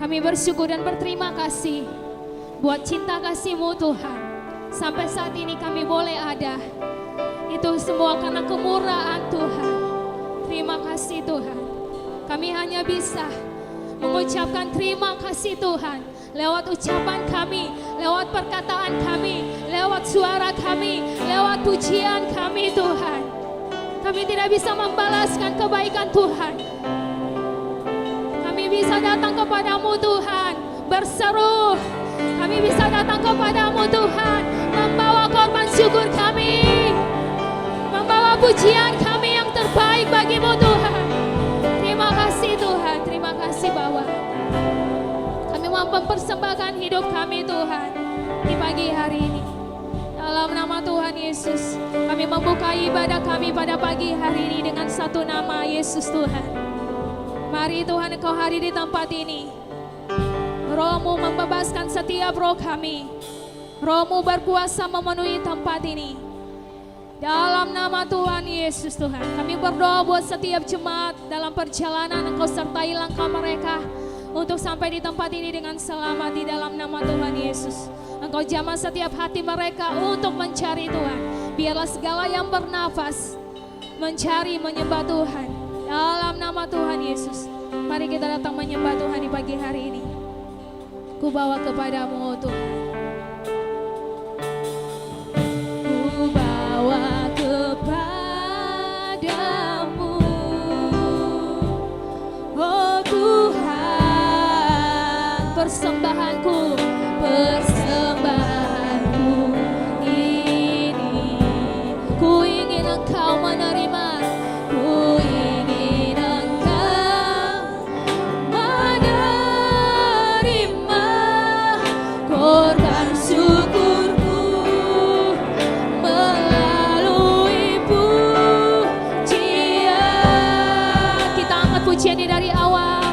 Kami bersyukur dan berterima kasih buat cinta kasih-Mu Tuhan. Sampai saat ini kami boleh ada. Itu semua karena kemurahan Tuhan. Terima kasih Tuhan. Kami hanya bisa mengucapkan terima kasih Tuhan. Lewat ucapan kami, lewat perkataan kami, lewat suara kami, lewat pujian kami Tuhan. Kami tidak bisa membalaskan kebaikan Tuhan. Kami bisa datang kepadamu Tuhan, berseru. Kami bisa datang kepadamu Tuhan, membawa korban syukur kami, membawa pujian kami yang terbaik bagimu Tuhan. Terima kasih Tuhan, terima kasih Bapa. Kami mau mempersembahkan hidup kami Tuhan di pagi hari ini. Dalam nama Tuhan Yesus, kami membuka ibadah kami pada pagi hari ini dengan satu nama, Yesus Tuhan. Mari Tuhan Engkau hadir di tempat ini. Roh-Mu membebaskan setiap roh kami. Roh-Mu berkuasa memenuhi tempat ini. Dalam nama Tuhan Yesus Tuhan, kami berdoa buat setiap jemaat dalam perjalanan Engkau sertai langkah mereka untuk sampai di tempat ini dengan selamat di dalam nama Tuhan Yesus. Engkau jamah setiap hati mereka untuk mencari Tuhan. Biarlah segala yang bernafas mencari, menyembah Tuhan. Dalam nama Tuhan Yesus, mari kita datang menyembah Tuhan di pagi hari ini. Ku bawa kepadamu oh Tuhan. Ku bawa kepadamu oh Tuhan. Persembahanku, persembahanku ini. Ku ingin Engkau menerima. Ku ingin Engkau menerima korban syukurku melalui pujian. Kita angkat pujiannya dari awal.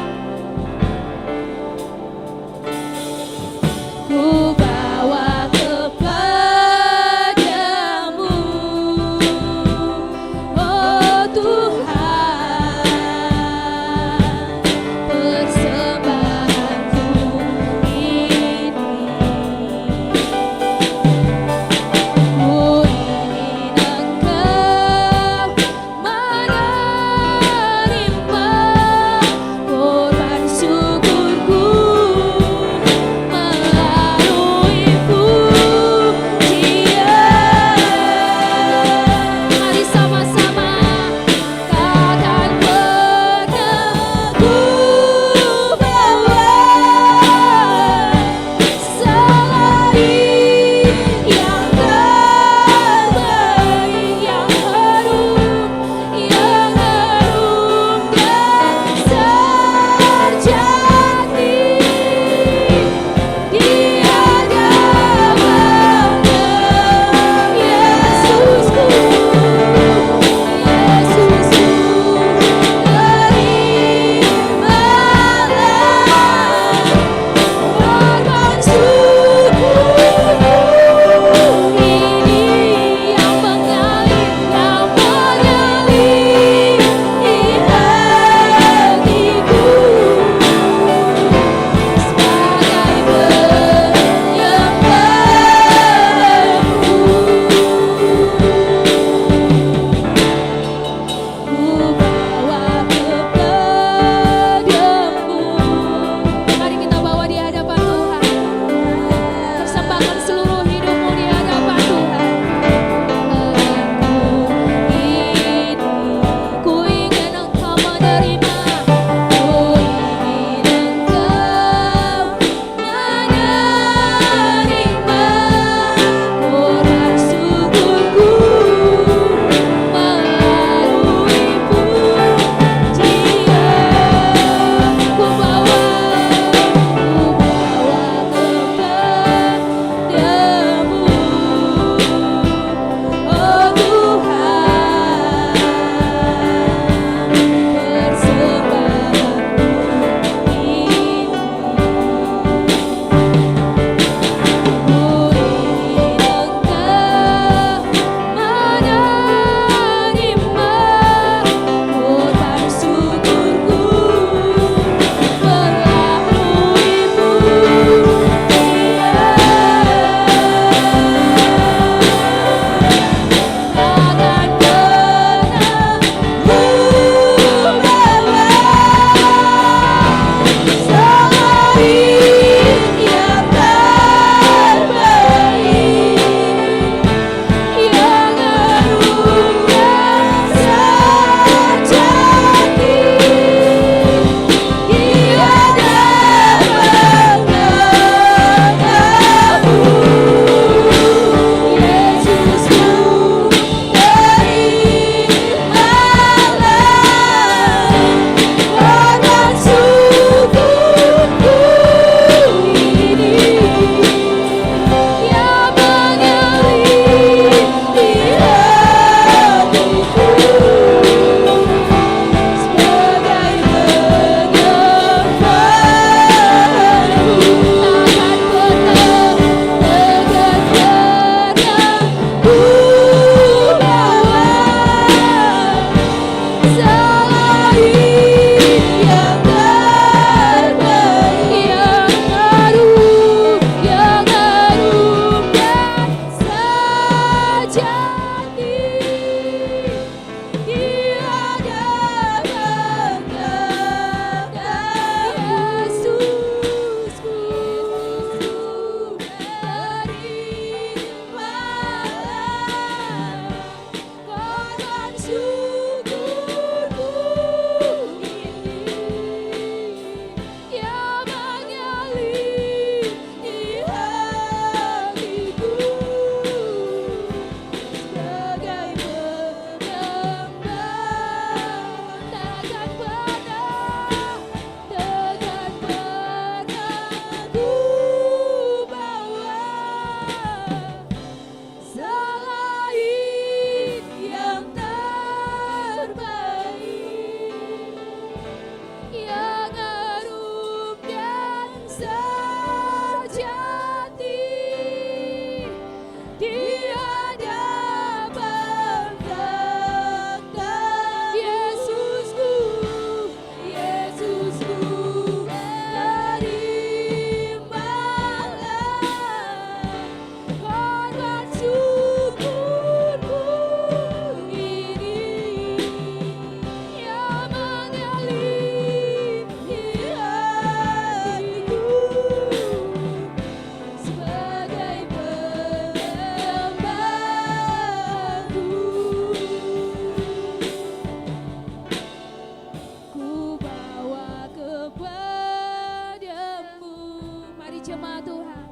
jemaat Tuhan.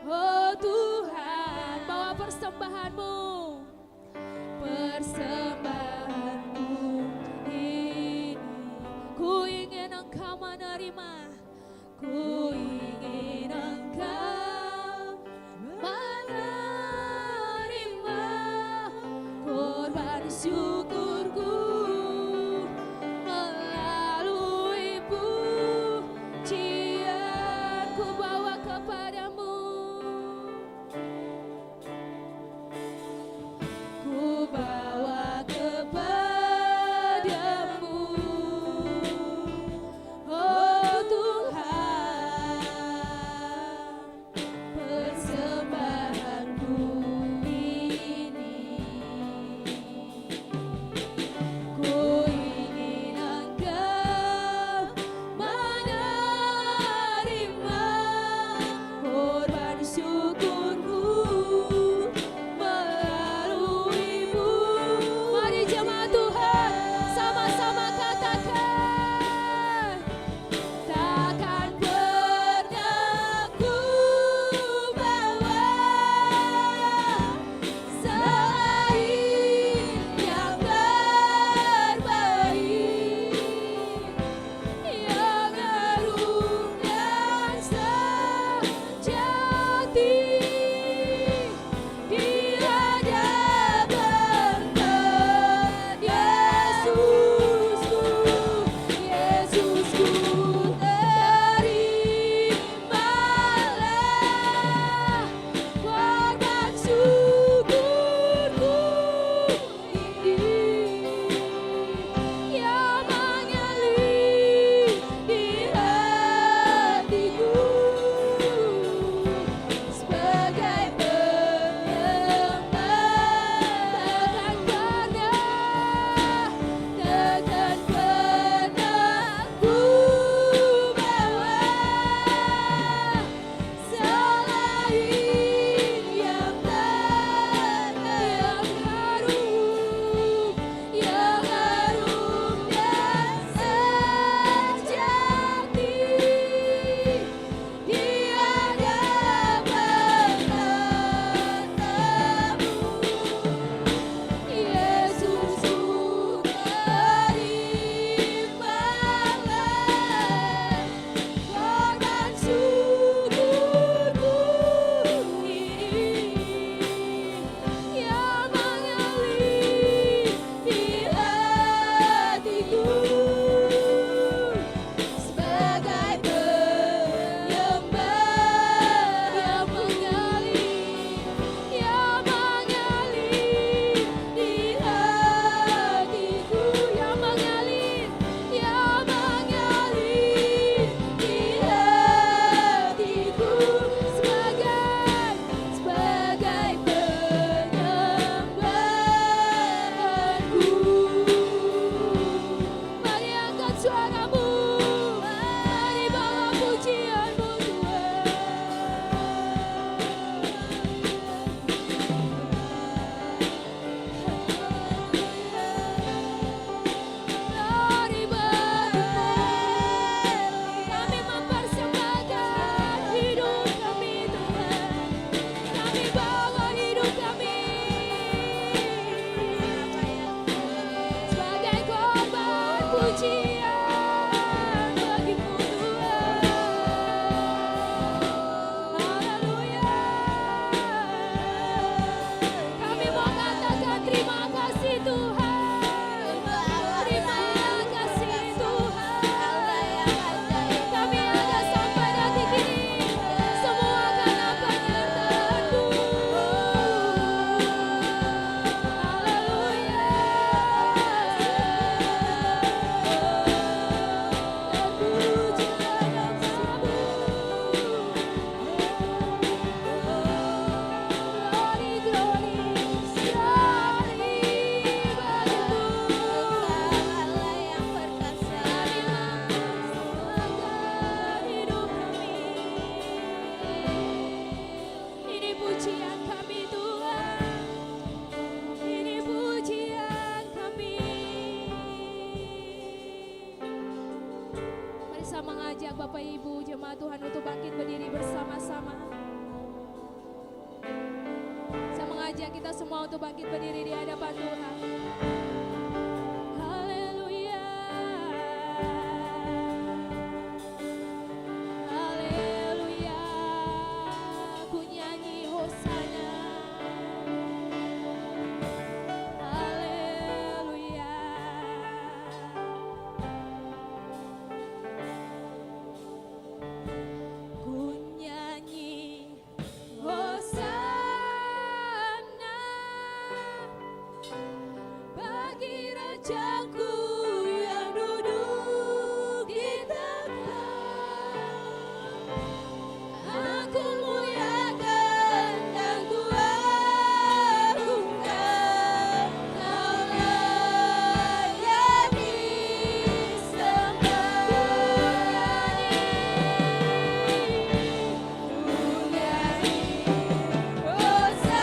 Oh Tuhan, bawa persembahanmu. Persembahanku ini, ku ingin Engkau menerima. Ku ingin Engkau menerima korban syukurku melalui pujian ku bawa kepadamu. Ku bawa kepadamu, oh Tuhan, persembahanku ini. Ku ingin Engkau menerima korban syukurku melaluimu. Mari jemaat Tuhan, sama-sama katakan. Takkan pernah ku bawa selain yang terbaik, yang harum dan sejati di hadapan Yesusku, Yesusku, terimalah korban syukurku ini yang mengalir di hatiku sebagai penyembah. Takkan pernah ku bawa selain yang harum dan sejati di hadapan matamu. Yesusku, terimalah korban syukurku ini yang mengalir di hatiku sebagai penyembah yang mengalir di hatiku, yang mengalir di hatiku sebagai penyembahanku. Mari angkat suaramu, mari bawa pujianmu Tuhan. Glory bergetar, kami mempersembahkan hidup kami Tuhan. Kami bawa hidup kami sebagai korban pujian bagimu Tuhan. Haleluya. Kami mau katakan terima kasih Tuhan. Terima kasih Tuhan. Kami ada sampai detik ini semua karena penyertaan-Mu. Haleluya. Bapak Ibu jemaat jemaat Tuhan untuk bangkit berdiri bersama-sama. Saya mengajak kita semua untuk bangkit berdiri di hadapan Tuhan. Haleluya. Haleluya. Ku nyanyi hosana. Haleluya. Ku nyanyi hosana bagi Rajaku yang duduk di takhta. Aku muliakan dan ku agungkan, Kau layak disembah. Ku nyanyi hosana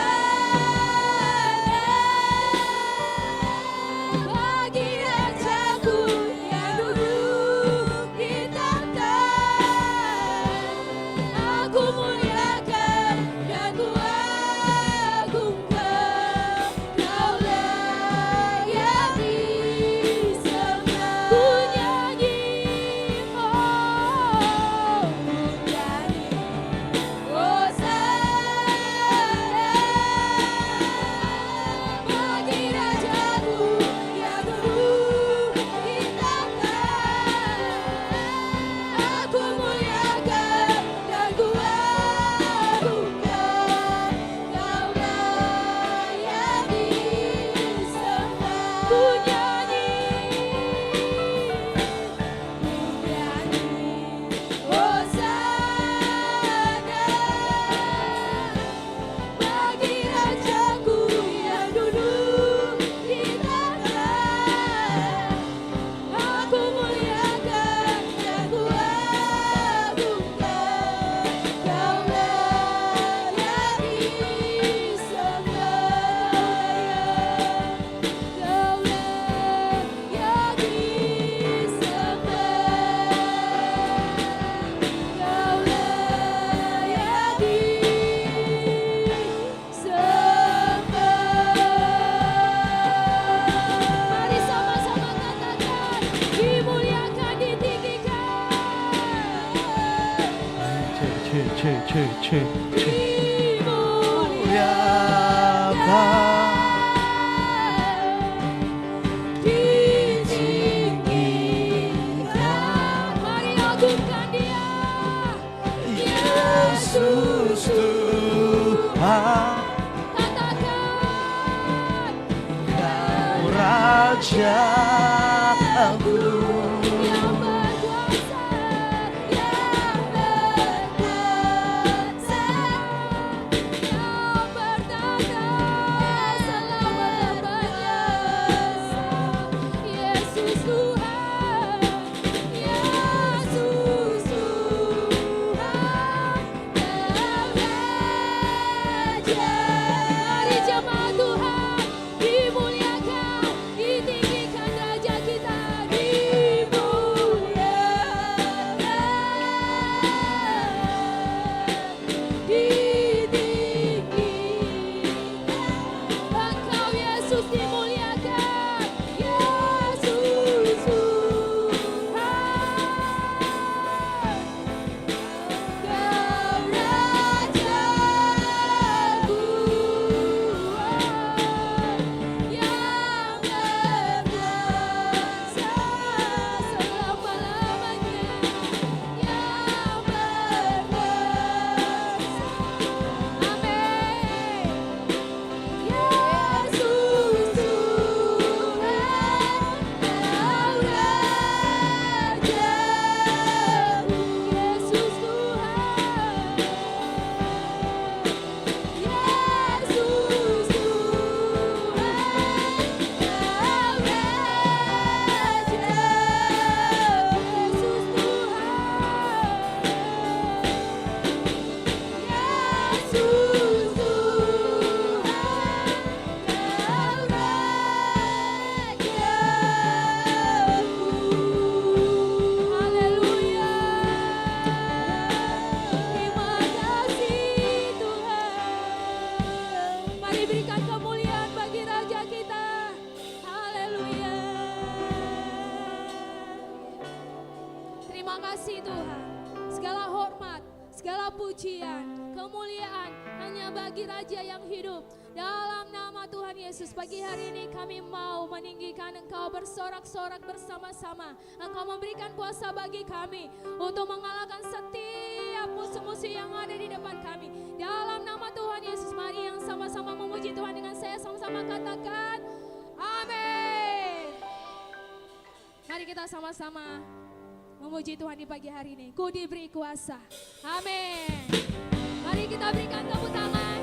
bagi Rajaku yang duduk di takhta. Aku muliakan dan ku agungkan, Kau layak disembah. Ku nyanyi, oh, ku nyanyi hosana bagi Rajaku yang duduk di takhta. Aku muliakan dan ku agungkan, Kau layak disembah. Ku nyanyi hosana bagi Rajaku yang duduk di takhta. Aku muliakan dan ku agungkan, Kau layak disembah. Kau layak disembah. Kau layak disembah. Mari sama-sama katakan, dimuliakan, ditinggikan. Ditinggikan. Mari agungkan Dia. Yesus Tuhan, Katakan, Kau Rajaku. yang berkuasa, yang berkuasa, yang bertata selama-lamanya. Yesus Tuhan, Yesus Tuhan, Kau Raja. Mari jemaat Tuhan, dimuliakan, ditinggikan derajat pujian, kemuliaan hanya bagi Raja yang hidup. Dalam nama Tuhan Yesus, pagi hari ini kami mau meninggikan Engkau, bersorak-sorak bersama-sama. Engkau memberikan kuasa bagi kami untuk mengalahkan setiap musuh-musuh yang ada di depan kami. Dalam nama Tuhan Yesus, mari yang sama-sama memuji Tuhan dengan saya, sama-sama katakan amin. Mari kita sama-sama memuji Tuhan di pagi hari ini. Ku diberi kuasa. Amin. Mari kita berikan tepuk tangan.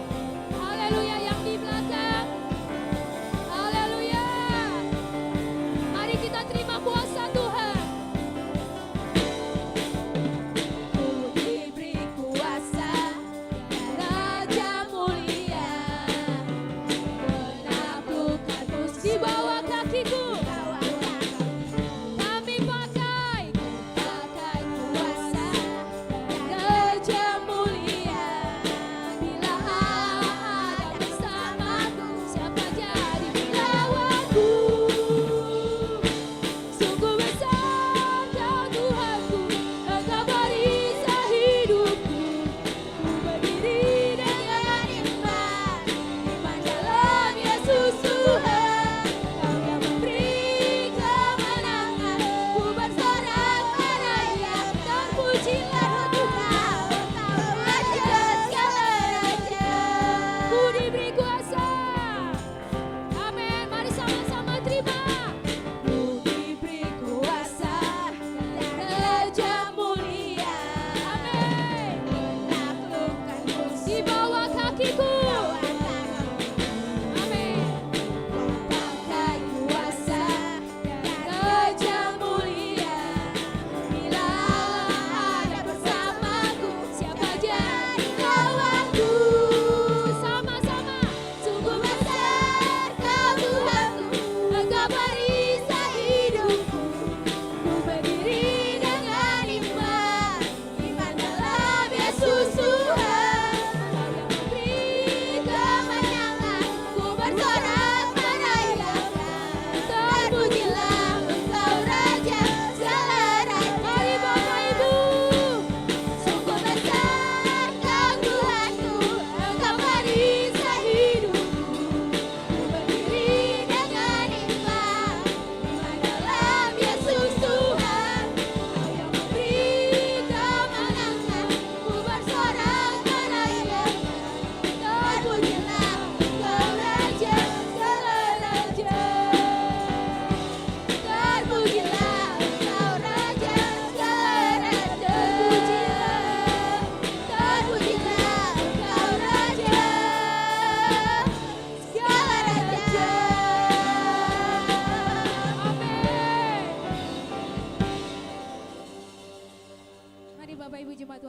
Haleluya yang di belakang. Haleluya. Mari kita terima kuasa Tuhan. Ku diberi kuasa, Raja mulia, menaklukkan musuh di bawah kakiku.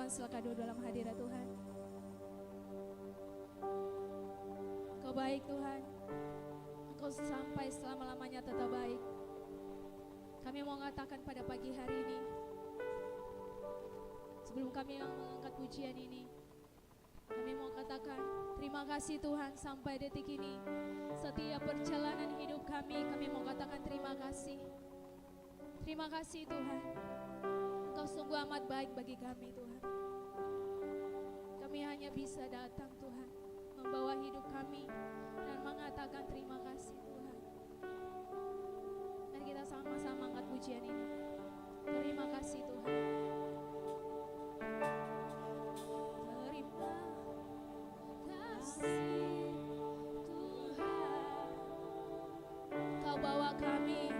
Silakan duduk dalam hadirat Tuhan. Engkau baik Tuhan. Engkau sampai selama-lamanya tetap baik. Kami mau mengatakan pada pagi hari ini, sebelum kami mengangkat pujian ini, kami mau katakan terima kasih Tuhan sampai detik ini. Setiap perjalanan hidup kami mau katakan terima kasih. Terima kasih Tuhan. Engkau sungguh amat baik bagi kami Tuhan. Kami hanya bisa datang Tuhan, membawa hidup kami dan mengatakan terima kasih Tuhan. Mari kita sama-sama angkat pujian ini. Terima kasih Tuhan. Terima kasih Tuhan. Kau bawa kami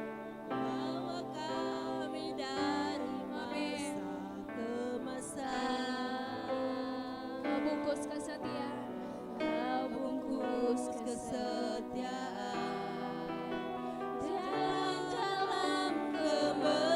dari masa ke masa. Kau bungkus kesetiaan, Kau bungkus kesetiaan dan dalam kemenangan.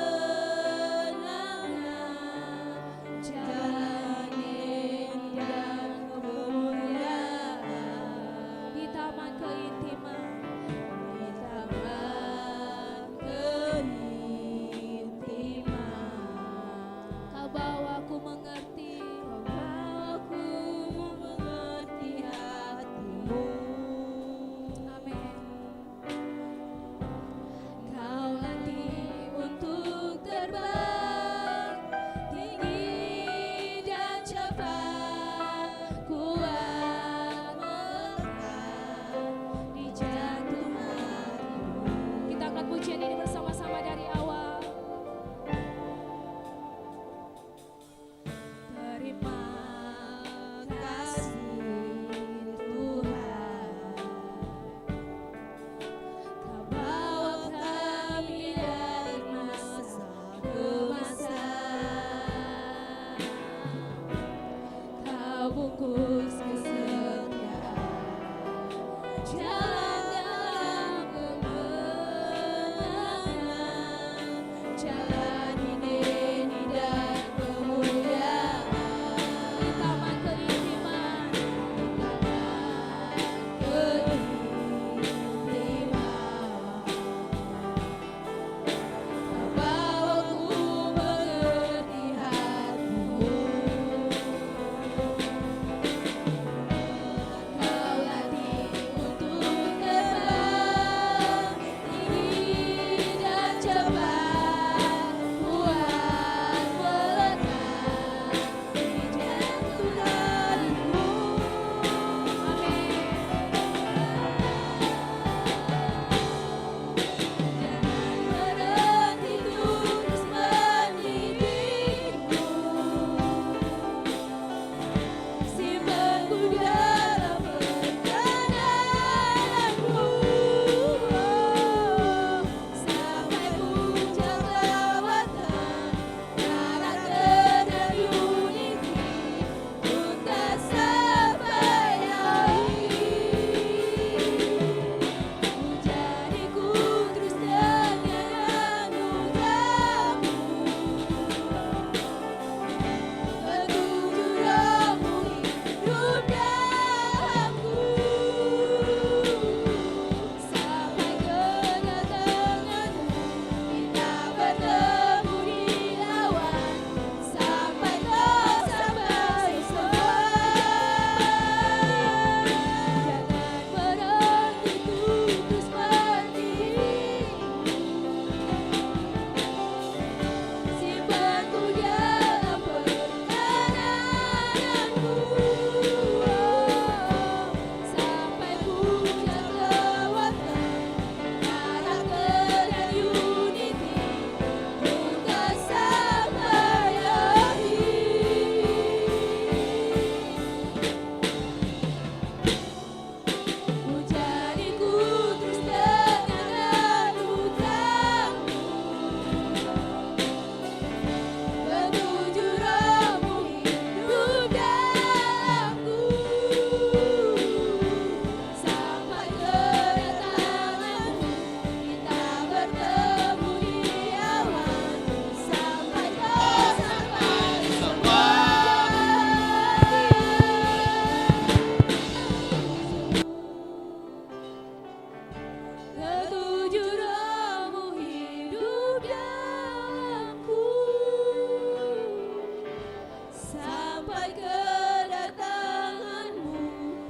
sampai kedatanganmu,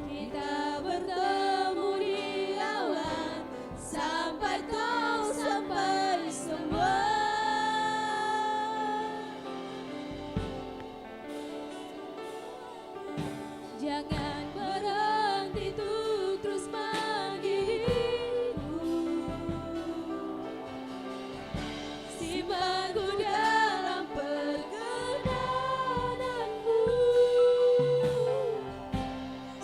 kita bertemu di awan, sampai kau sampai semua. Jangan berhenti untuk terus manggilku, simpanku dalam perkenananmu,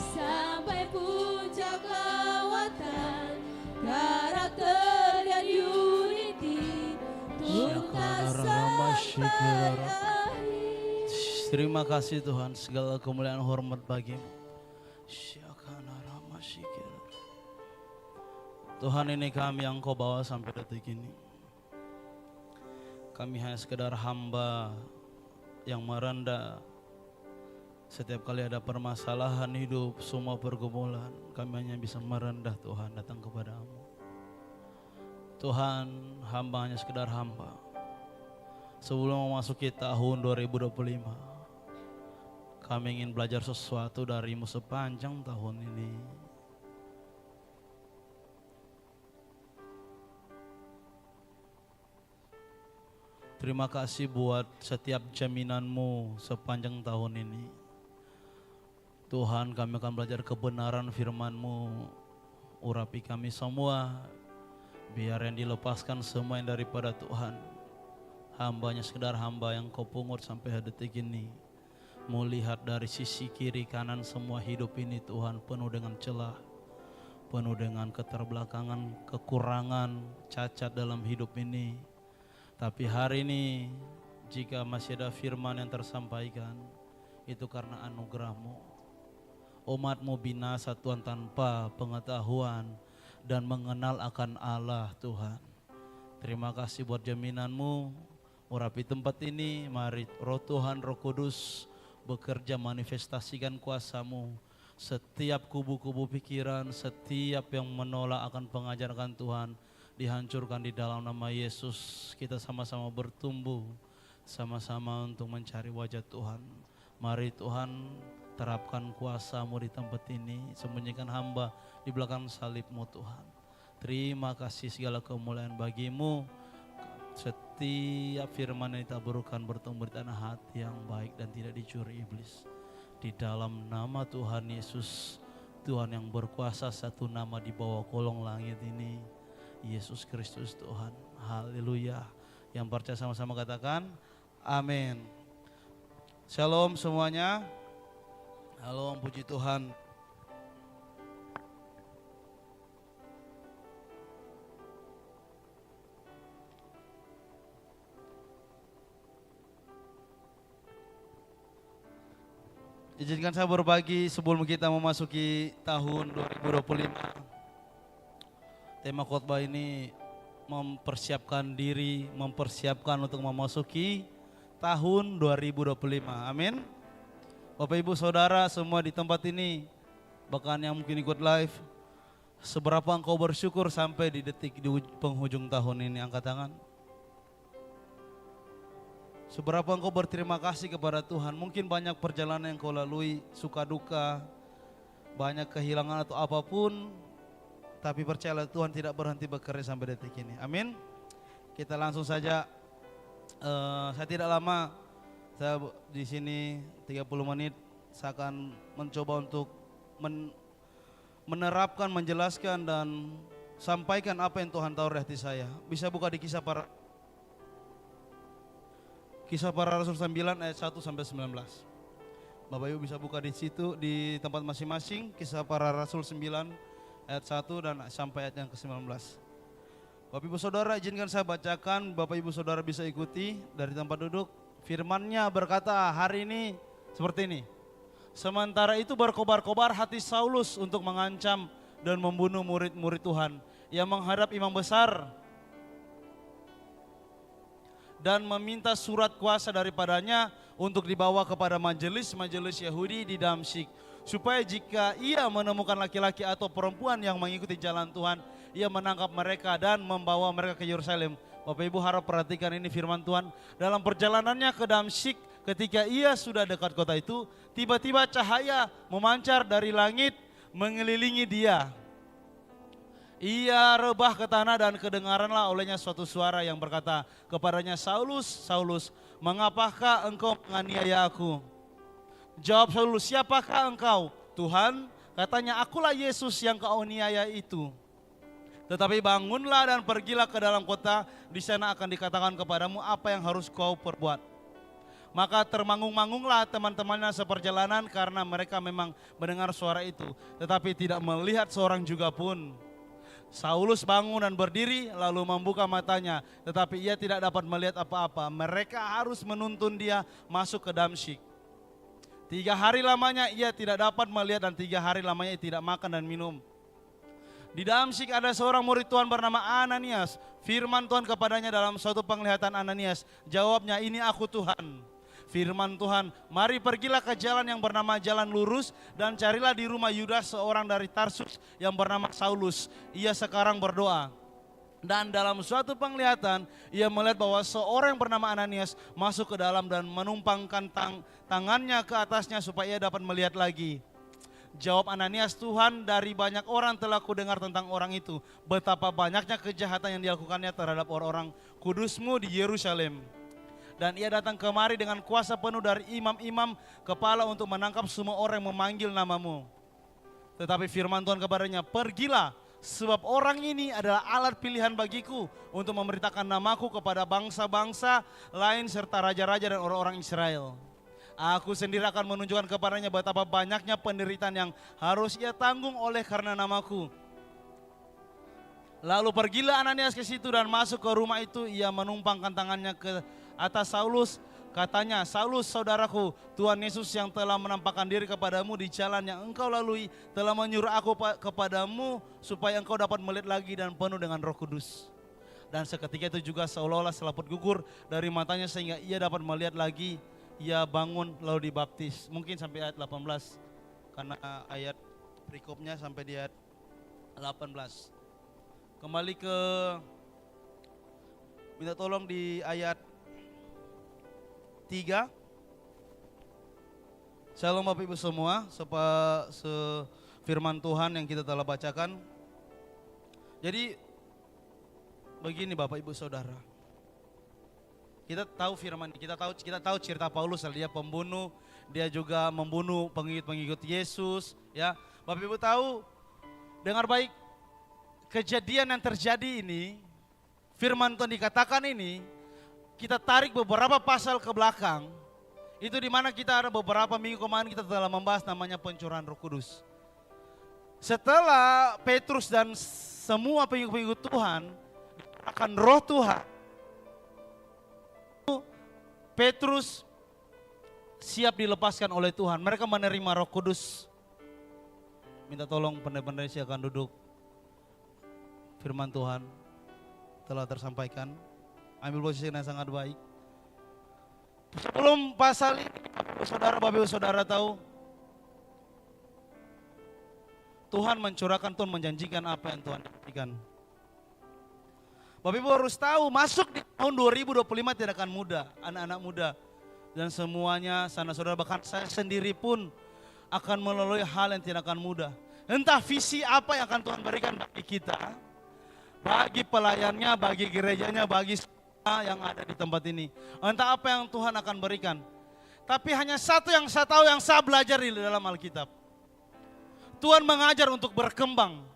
sampai puncak lawatan karakter dan unity, tuntas sampai akhir. Terima kasih Tuhan, segala kemuliaan hormat bagimu. Tuhan, ini kami yang Kau bawa sampai detik ini. Kami hanya sekedar hamba yang merendah. Setiap kali ada permasalahan hidup, semua pergumulan, kami hanya bisa merendah Tuhan, datang kepadamu. Tuhan, hamba hanya sekedar hamba. Sebelum memasuki tahun 2025, kami ingin belajar sesuatu darimu sepanjang tahun ini. Terima kasih buat setiap jaminanmu sepanjang tahun ini. Tuhan, kami akan belajar kebenaran firman-Mu. Urapi kami semua, biar yang dilepaskan semua yang daripada Tuhan. Hambanya sekedar hamba yang Kau pungut sampai detik ini. Melihat dari sisi kiri kanan semua hidup ini Tuhan penuh dengan celah, penuh dengan keterbelakangan, kekurangan, cacat dalam hidup ini. Tapi hari ini jika masih ada firman yang tersampaikan, itu karena anugerah-Mu. Umat-Mu binasa Tuhan tanpa pengetahuan dan mengenal akan Allah Tuhan. Terima kasih buat jaminan-Mu. Urapi tempat ini, mari Roh Tuhan, Roh Kudus bekerja manifestasikan kuasa-Mu. Setiap kubu-kubu pikiran, setiap yang menolak akan pengajaran Tuhan, dihancurkan di dalam nama Yesus. Kita sama-sama bertumbuh, sama-sama untuk mencari wajah Tuhan. Mari Tuhan, terapkan kuasa-Mu di tempat ini, sembunyikan hamba di belakang salib-Mu Tuhan. Terima kasih, segala kemuliaan bagi-Mu. Setiap firman yang ditaburkan bertumbuh di tanah hati yang baik dan tidak dicuri iblis. Di dalam nama Tuhan Yesus, Tuhan yang berkuasa, satu nama di bawah kolong langit ini, Yesus Kristus Tuhan. Haleluya. Yang percaya sama-sama katakan amin. Shalom semuanya. Halo, puji Tuhan. Izinkan saya berbagi sebelum kita memasuki tahun 2025. Tema khotbah ini mempersiapkan diri, mempersiapkan untuk memasuki tahun 2025. Amin. Bapak Ibu Saudara semua di tempat ini, bahkan yang mungkin ikut live, seberapa engkau bersyukur sampai di detik di penghujung tahun ini? Angkat tangan. Seberapa engkau berterima kasih kepada Tuhan. Mungkin banyak perjalanan yang kau lalui, suka duka, banyak kehilangan atau apapun, tapi percayalah Tuhan tidak berhenti bekerja sampai detik ini. Amin. Kita langsung saja. Saya tidak lama, saya di sini 30 menit. Saya akan mencoba untuk menerapkan, menjelaskan dan sampaikan apa yang Tuhan tahu di hati saya. Bisa buka di Kisah Para Rasul 9 ayat 1 sampai 19. Bapak Ibu bisa buka di situ di tempat masing-masing. Kisah Para Rasul 9 ayat 1 dan sampai ayat yang ke-19. Bapak Ibu Saudara, izinkan saya bacakan, Bapak Ibu Saudara bisa ikuti dari tempat duduk. Firman-Nya berkata hari ini seperti ini. Sementara itu berkobar-kobar hati Saulus untuk mengancam dan membunuh murid-murid Tuhan yang menghadap imam besar dan meminta surat kuasa daripadanya untuk dibawa kepada majelis-majelis Yahudi di Damsyik, supaya jika ia menemukan laki-laki atau perempuan yang mengikuti jalan Tuhan, ia menangkap mereka dan membawa mereka ke Yerusalem. Bapak Ibu harap perhatikan ini firman Tuhan. Dalam perjalanannya ke Damsyik, ketika ia sudah dekat kota itu, tiba-tiba cahaya memancar dari langit mengelilingi dia. Ia rebah ke tanah dan kedengaranlah olehnya suatu suara yang berkata kepadanya, Saulus, Saulus, mengapakah engkau menganiaya aku? Jawab Saulus, siapakah engkau? Tuhan, katanya, akulah Yesus yang kau aniaya itu. Tetapi bangunlah dan pergilah ke dalam kota, di sana akan dikatakan kepadamu apa yang harus kau perbuat. Maka termangung-mangunglah teman-temannya seperjalanan karena mereka memang mendengar suara itu, tetapi tidak melihat seorang juga pun. Saulus bangun dan berdiri lalu membuka matanya, tetapi ia tidak dapat melihat apa-apa. Mereka harus menuntun dia masuk ke Damsyik. 3 hari lamanya ia tidak dapat melihat dan 3 hari lamanya ia tidak makan dan minum. Di Damsyik ada seorang murid Tuhan bernama Ananias. Firman Tuhan kepadanya dalam suatu penglihatan, Ananias. Jawabnya, ini aku Tuhan. Firman Tuhan, mari pergilah ke jalan yang bernama Jalan Lurus dan carilah di rumah Yudas seorang dari Tarsus yang bernama Saulus. Ia sekarang berdoa. Dan dalam suatu penglihatan ia melihat bahwa seorang yang bernama Ananias masuk ke dalam dan menumpangkan tangannya ke atasnya supaya ia dapat melihat lagi. Jawab Ananias, Tuhan, dari banyak orang telah kudengar tentang orang itu, betapa banyaknya kejahatan yang dilakukannya terhadap orang-orang kudus-Mu di Yerusalem. Dan ia datang kemari dengan kuasa penuh dari imam-imam kepala untuk menangkap semua orang yang memanggil nama-Mu. Tetapi firman Tuhan kepadanya, pergilah, sebab orang ini adalah alat pilihan bagiku untuk memberitakan namaku kepada bangsa-bangsa lain serta raja-raja dan orang-orang Israel. Aku sendiri akan menunjukkan kepadanya betapa banyaknya penderitaan yang harus ia tanggung oleh karena namaku. Lalu pergilah Ananias ke situ dan masuk ke rumah itu, ia menumpangkan tangannya ke atas Saulus, katanya, Saulus saudaraku, Tuhan Yesus yang telah menampakkan diri kepadamu di jalan yang engkau lalui telah menyuruh aku kepadamu supaya engkau dapat melihat lagi dan penuh dengan Roh Kudus. Dan seketika itu juga seolah-olah selaput gugur dari matanya sehingga ia dapat melihat lagi. Ia bangun lalu dibaptis. Mungkin sampai ayat 18 karena ayat perikopnya sampai di ayat 18. Kembali ke minta tolong di ayat 3. Shalom Bapak Ibu semua, firman Tuhan yang kita telah bacakan. Jadi begini Bapak Ibu Saudara. Kita tahu firman, kita tahu cerita Paulus, dia pembunuh, dia juga membunuh pengikut-pengikut Yesus, ya. Bapak Ibu tahu, dengar baik, kejadian yang terjadi ini, firman Tuhan dikatakan ini, kita tarik beberapa pasal ke belakang, itu di mana kita ada beberapa minggu kemarin kita telah membahas namanya pencurahan Roh Kudus. Setelah Petrus dan semua pengikut-pengikut Tuhan akan Roh Tuhan, Petrus siap dilepaskan oleh Tuhan. Mereka menerima Roh Kudus. Minta tolong pendeta-pendeta silakan duduk. Firman Tuhan telah tersampaikan. Ambil posisi yang sangat baik. Sebelum pasal ini, Bapak Ibu Saudara tahu, Tuhan mencurahkan, Tuhan menjanjikan apa yang Tuhan janjikan. Bapak Ibu harus tahu, masuk di tahun 2025 tidak akan mudah, anak-anak muda. Dan semuanya, saudara, bahkan saya sendiri pun akan melalui hal yang tidak akan mudah. Entah visi apa yang akan Tuhan berikan bagi kita, bagi pelayannya, bagi gerejanya, bagi yang ada di tempat ini. Entah apa yang Tuhan akan berikan. Tapi hanya satu yang saya tahu, yang saya belajar di dalam Alkitab. Tuhan mengajar untuk berkembang.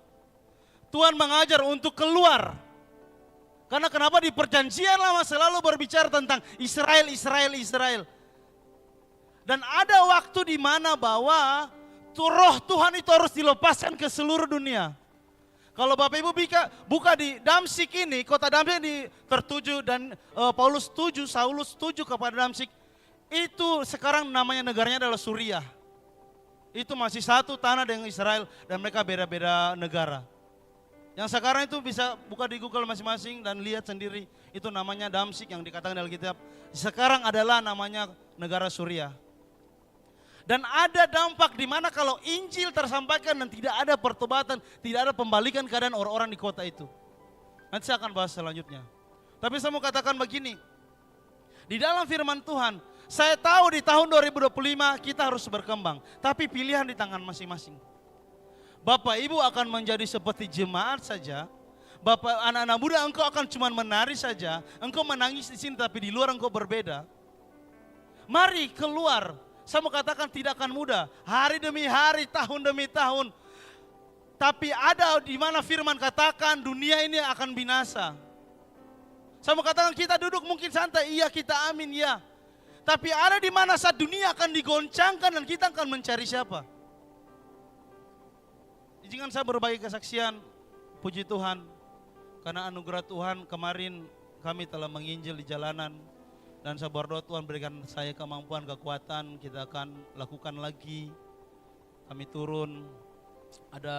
Tuhan mengajar untuk keluar. Karena kenapa di perjanjian lama selalu berbicara tentang Israel, Israel, Israel. Dan ada waktu di mana bahwa Roh Tuhan itu harus dilepaskan ke seluruh dunia. Kalau Bapak Ibu buka di Damsyik ini, kota Damsyik ini tertuju dan Paulus setuju, Saulus setuju kepada Damsyik. Itu sekarang namanya negaranya adalah Suriah. Itu masih satu tanah dengan Israel dan mereka beda-beda negara. Yang sekarang itu bisa buka di Google masing-masing dan lihat sendiri. Itu namanya Damsyik yang dikatakan dalam Alkitab. Sekarang adalah namanya negara Suriah. Dan ada dampak di mana kalau Injil tersampaikan dan tidak ada pertobatan, tidak ada pembalikan keadaan orang-orang di kota itu. Nanti saya akan bahas selanjutnya. Tapi saya mau katakan begini, di dalam firman Tuhan, Saya tahu di tahun 2025 kita harus berkembang, tapi pilihan di tangan masing-masing. Bapak Ibu akan menjadi seperti jemaat saja. Bapak anak-anak muda engkau akan cuma menari saja, engkau menangis di sini tapi di luar engkau berbeda. Mari keluar. Saya mau katakan tidak akan mudah, hari demi hari, tahun demi tahun. Tapi ada di mana firman katakan dunia ini akan binasa. Saya mau katakan kita duduk mungkin santai, iya kita amin ya. Tapi ada di mana saat dunia akan digoncangkan dan kita akan mencari siapa? Izinkan saya berbagi kesaksian, puji Tuhan. Karena anugerah Tuhan kemarin kami telah menginjil di jalanan. Dan saya berdoa Tuhan berikan saya kemampuan, kekuatan, kita akan lakukan lagi. Kami turun, ada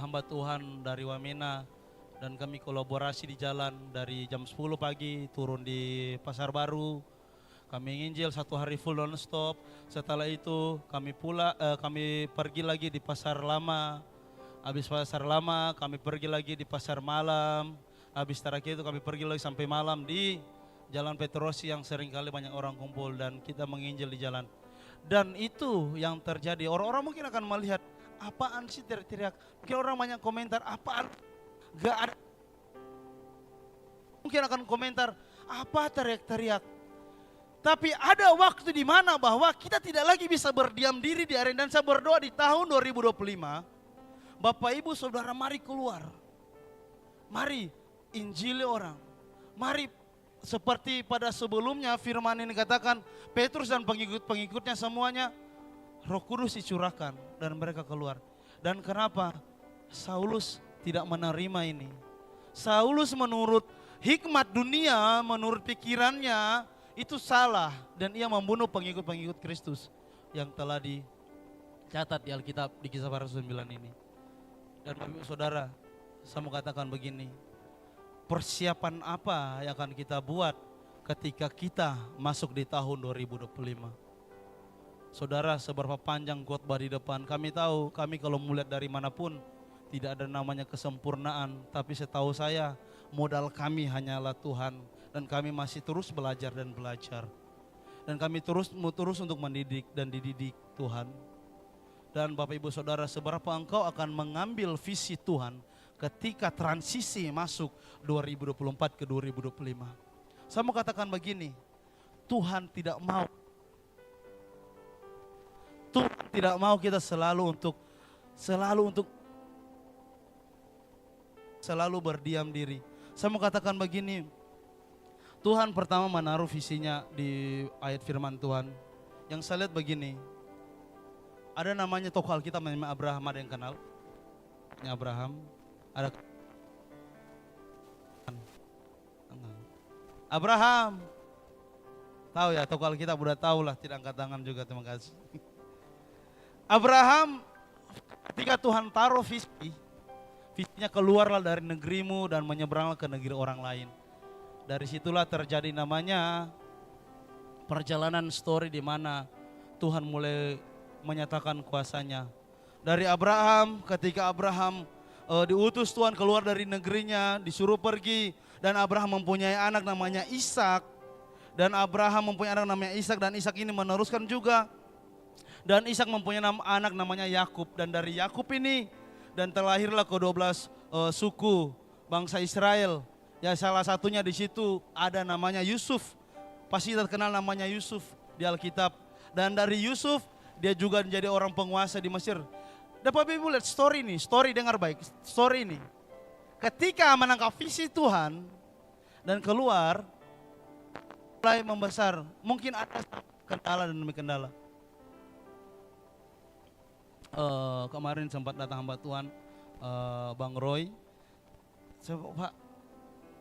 hamba Tuhan dari Wamena. Dan kami kolaborasi di jalan dari jam 10 pagi turun di Pasar Baru. Kami nginjil 1 hari full non stop. Setelah itu kami pergi lagi di Pasar Lama. Habis Pasar Lama kami pergi lagi di Pasar Malam. Habis terakhir itu kami pergi lagi sampai malam di Jalan Petrosi yang sering kali banyak orang kumpul dan kita menginjil di jalan. Dan itu yang terjadi. Orang-orang mungkin akan melihat, apaan sih teriak-teriak? Mungkin orang banyak komentar, apaan? Gak ada. Mungkin akan komentar, apa teriak-teriak? Tapi ada waktu di mana bahwa kita tidak lagi bisa berdiam diri di arena. Dan saya berdoa di tahun 2025, Bapak Ibu Saudara mari keluar. Mari injili orang. Mari seperti pada sebelumnya firman ini katakan, Petrus dan pengikut-pengikutnya semuanya Roh Kudus dicurahkan dan mereka keluar. Dan kenapa Saulus tidak menerima ini? Saulus menurut hikmat dunia, menurut pikirannya, itu salah dan ia membunuh pengikut-pengikut Kristus yang telah dicatat di Alkitab di Kisah Para Rasul 9 ini. Dan Bapak Saudara, saya mau katakan begini, persiapan apa yang akan kita buat ketika kita masuk di tahun 2025? Saudara, seberapa panjang khotbah di depan, kami tahu, kami kalau melihat dari manapun tidak ada namanya kesempurnaan, tapi setahu saya modal kami hanyalah Tuhan. Dan kami masih terus belajar dan belajar. Dan kami terus untuk mendidik dan dididik Tuhan. Dan Bapak Ibu Saudara, seberapa engkau akan mengambil visi Tuhan ketika transisi masuk 2024 ke 2025. Saya mau katakan begini, Tuhan tidak mau kita selalu berdiam diri. Saya mau katakan begini, Tuhan pertama menaruh visinya di ayat firman Tuhan. Yang saya lihat begini, ada namanya tokoh Alkitab namanya Abraham, ada yang kenal? Abraham, ada Abraham, tahu ya tokoh Alkitab udah tahu lah, tidak angkat tangan juga, terima kasih. Abraham ketika Tuhan taruh visinya keluarlah dari negerimu dan menyeberanglah ke negeri orang lain. Dari situlah terjadi namanya perjalanan story di mana Tuhan mulai menyatakan kuasanya. Dari Abraham, ketika Abraham diutus Tuhan keluar dari negerinya, disuruh pergi, dan Abraham mempunyai anak namanya Ishak, dan Abraham mempunyai anak namanya Ishak, dan Ishak ini meneruskan juga, dan Ishak mempunyai anak namanya Yakub, dan dari Yakub ini dan terlahirlah ke-12 suku bangsa Israel. Ya, salah satunya di situ ada namanya Yusuf. Pasti kita kenal namanya Yusuf di Alkitab. Dan dari Yusuf dia juga menjadi orang penguasa di Mesir. Dapat Ibu lihat story ini, story dengar baik, story ini. Ketika menangkap visi Tuhan dan keluar, mulai membesar. Mungkin ada kendala dan demi kendala. Kemarin sempat datang hamba Tuhan, Bang Roy. Saya, Pak,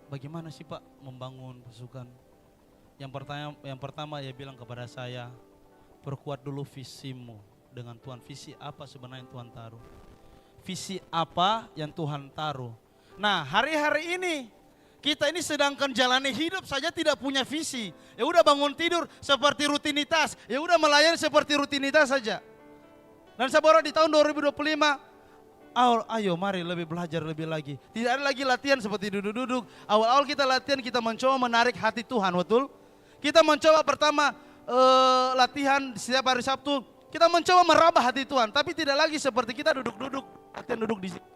bagaimana sih Pak membangun pasukan? Yang pertama dia bilang kepada saya, perkuat dulu visimu dengan Tuhan. Visi apa sebenarnya yang Tuhan taruh? Visi apa yang Tuhan taruh? Nah, hari-hari ini kita ini sedangkan jalani hidup saja tidak punya visi. Ya udah bangun tidur seperti rutinitas. Ya udah melayani seperti rutinitas saja. Dan saya baru di tahun 2025, ayo mari lebih belajar lebih lagi. Tidak ada lagi latihan seperti duduk-duduk. Awal-awal kita latihan, kita mencoba menarik hati Tuhan, betul? Kita mencoba pertama latihan setiap hari Sabtu, kita mencoba meraba hati Tuhan, tapi tidak lagi seperti kita duduk-duduk, latihan duduk di sini.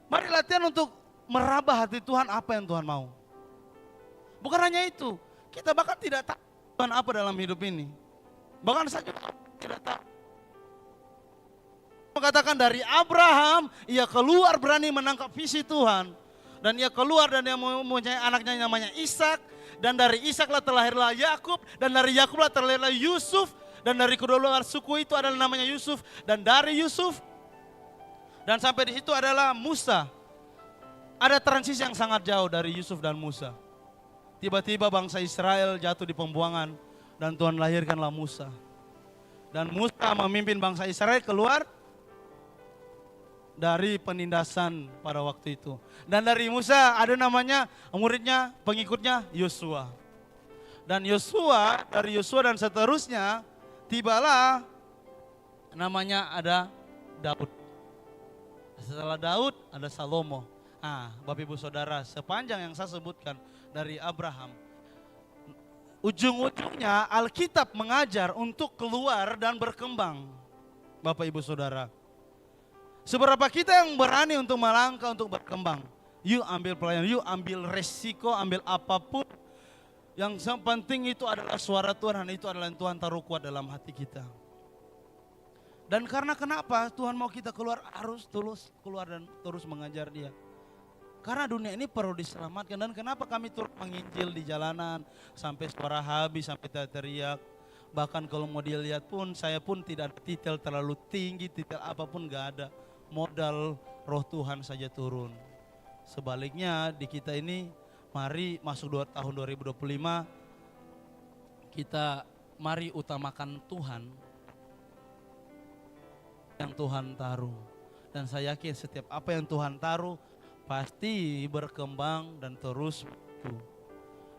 Mari latihan untuk meraba hati Tuhan, apa yang Tuhan mau. Bukan hanya itu, kita bahkan tidak tahu Tuhan apa dalam hidup ini. Bahkan saya juga tidak tahu. Mengatakan dari Abraham, ia keluar berani menangkap visi Tuhan. Dan ia keluar dan dia mempunyai anaknya yang namanya Ishak. Dan dari Ishaklah terlahirlah Yakub. Dan dari Yakublah terlahirlah Yusuf. Dan dari kedua suku itu adalah namanya Yusuf. Dan dari Yusuf, dan sampai di situ adalah Musa. Ada transisi yang sangat jauh dari Yusuf dan Musa. Tiba-tiba bangsa Israel jatuh di pembuangan. Dan Tuhan lahirkanlah Musa. Dan Musa memimpin bangsa Israel keluar dari penindasan pada waktu itu. Dan dari Musa ada namanya muridnya, pengikutnya Yosua. Dan Yosua, dari Yosua dan seterusnya, tibalah namanya ada Daud. Setelah Daud ada Salomo. Bapak Ibu Saudara, sepanjang yang saya sebutkan dari Abraham, ujung-ujungnya Alkitab mengajar untuk keluar dan berkembang. Bapak Ibu Saudara, seberapa kita yang berani untuk melangkah, untuk berkembang. Yuk ambil pelayanan, yuk ambil resiko, ambil apapun. Yang penting itu adalah suara Tuhan, dan itu adalah yang Tuhan taruh kuat dalam hati kita. Dan karena kenapa Tuhan mau kita keluar, harus terus keluar dan terus mengajar dia. Karena dunia ini perlu diselamatkan. Dan kenapa kami turut menginjil di jalanan, sampai suara habis, sampai teriak. Bahkan kalau mau dilihat pun, saya pun tidak ada titel terlalu tinggi, titel apapun gak ada. Modal roh Tuhan saja turun. Sebaliknya di kita ini, mari masuk tahun 2025, kita mari utamakan Tuhan yang Tuhan taruh. Dan saya yakin setiap apa yang Tuhan taruh pasti berkembang dan terus maju.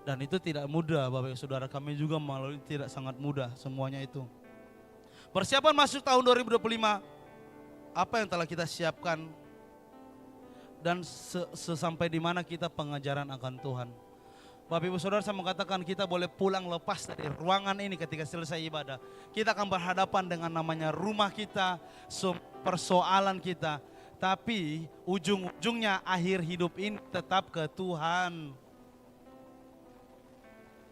Dan itu tidak mudah, Bapak Ibu Saudara, kami juga melalui tidak sangat mudah semuanya itu. Persiapan masuk tahun 2025, apa yang telah kita siapkan dan sesampai di mana kita pengajaran akan Tuhan. Bapak Ibu Saudara, saya mengatakan kita boleh pulang lepas dari ruangan ini ketika selesai ibadah. Kita akan berhadapan dengan namanya rumah kita, persoalan kita. Tapi ujung-ujungnya akhir hidup ini tetap ke Tuhan.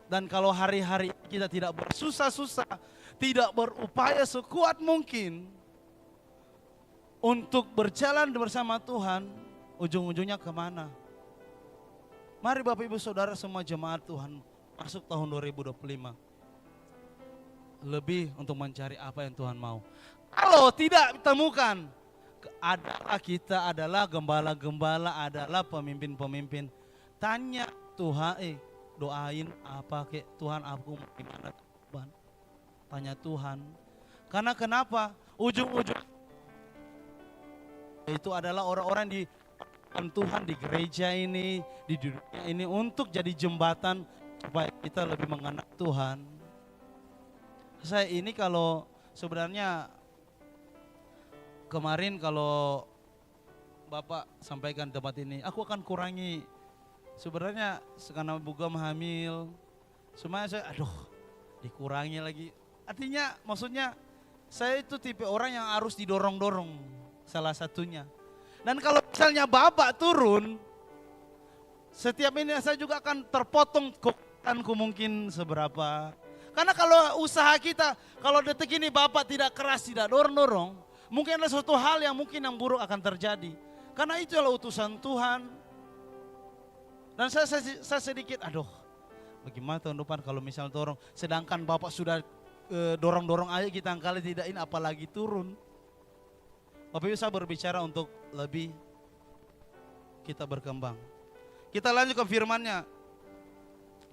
Dan kalau hari-hari kita tidak bersusah-susah, tidak berupaya sekuat mungkin untuk berjalan bersama Tuhan, ujung-ujungnya kemana? Mari Bapak Ibu Saudara semua jemaat Tuhan, masuk tahun 2025. Lebih untuk mencari apa yang Tuhan mau. Kalau tidak ditemukan, kita adalah gembala-gembala, adalah pemimpin-pemimpin. Tanya Tuhan, doain apa ke Tuhan, aku mau gimana Tuhan? Tanya Tuhan. Karena kenapa? Ujung-ujung itu adalah orang-orang di Tuhan di gereja ini, di dunia ini untuk jadi jembatan supaya kita lebih mengenal Tuhan. Saya ini kalau sebenarnya kemarin kalau Bapak sampaikan di tempat ini, aku akan kurangi. Sebenarnya karena Bugam hamil, semuanya saya dikurangi lagi. Artinya maksudnya saya itu tipe orang yang harus didorong-dorong salah satunya. Dan kalau misalnya Bapak turun, setiap ini saya juga akan terpotong kekuatanku mungkin seberapa. Karena kalau usaha kita, kalau detik ini Bapak tidak keras, tidak dorong-dorong, mungkin ada suatu hal yang mungkin yang buruk akan terjadi. Karena itu adalah utusan Tuhan. Dan saya sedikit, bagaimana tahun depan kalau misal dorong, sedangkan Bapak sudah dorong-dorong aja kita kali tidak ini apalagi turun. Bapak Ibu, saya berbicara untuk lebih kita berkembang. Kita lanjut ke firman-Nya.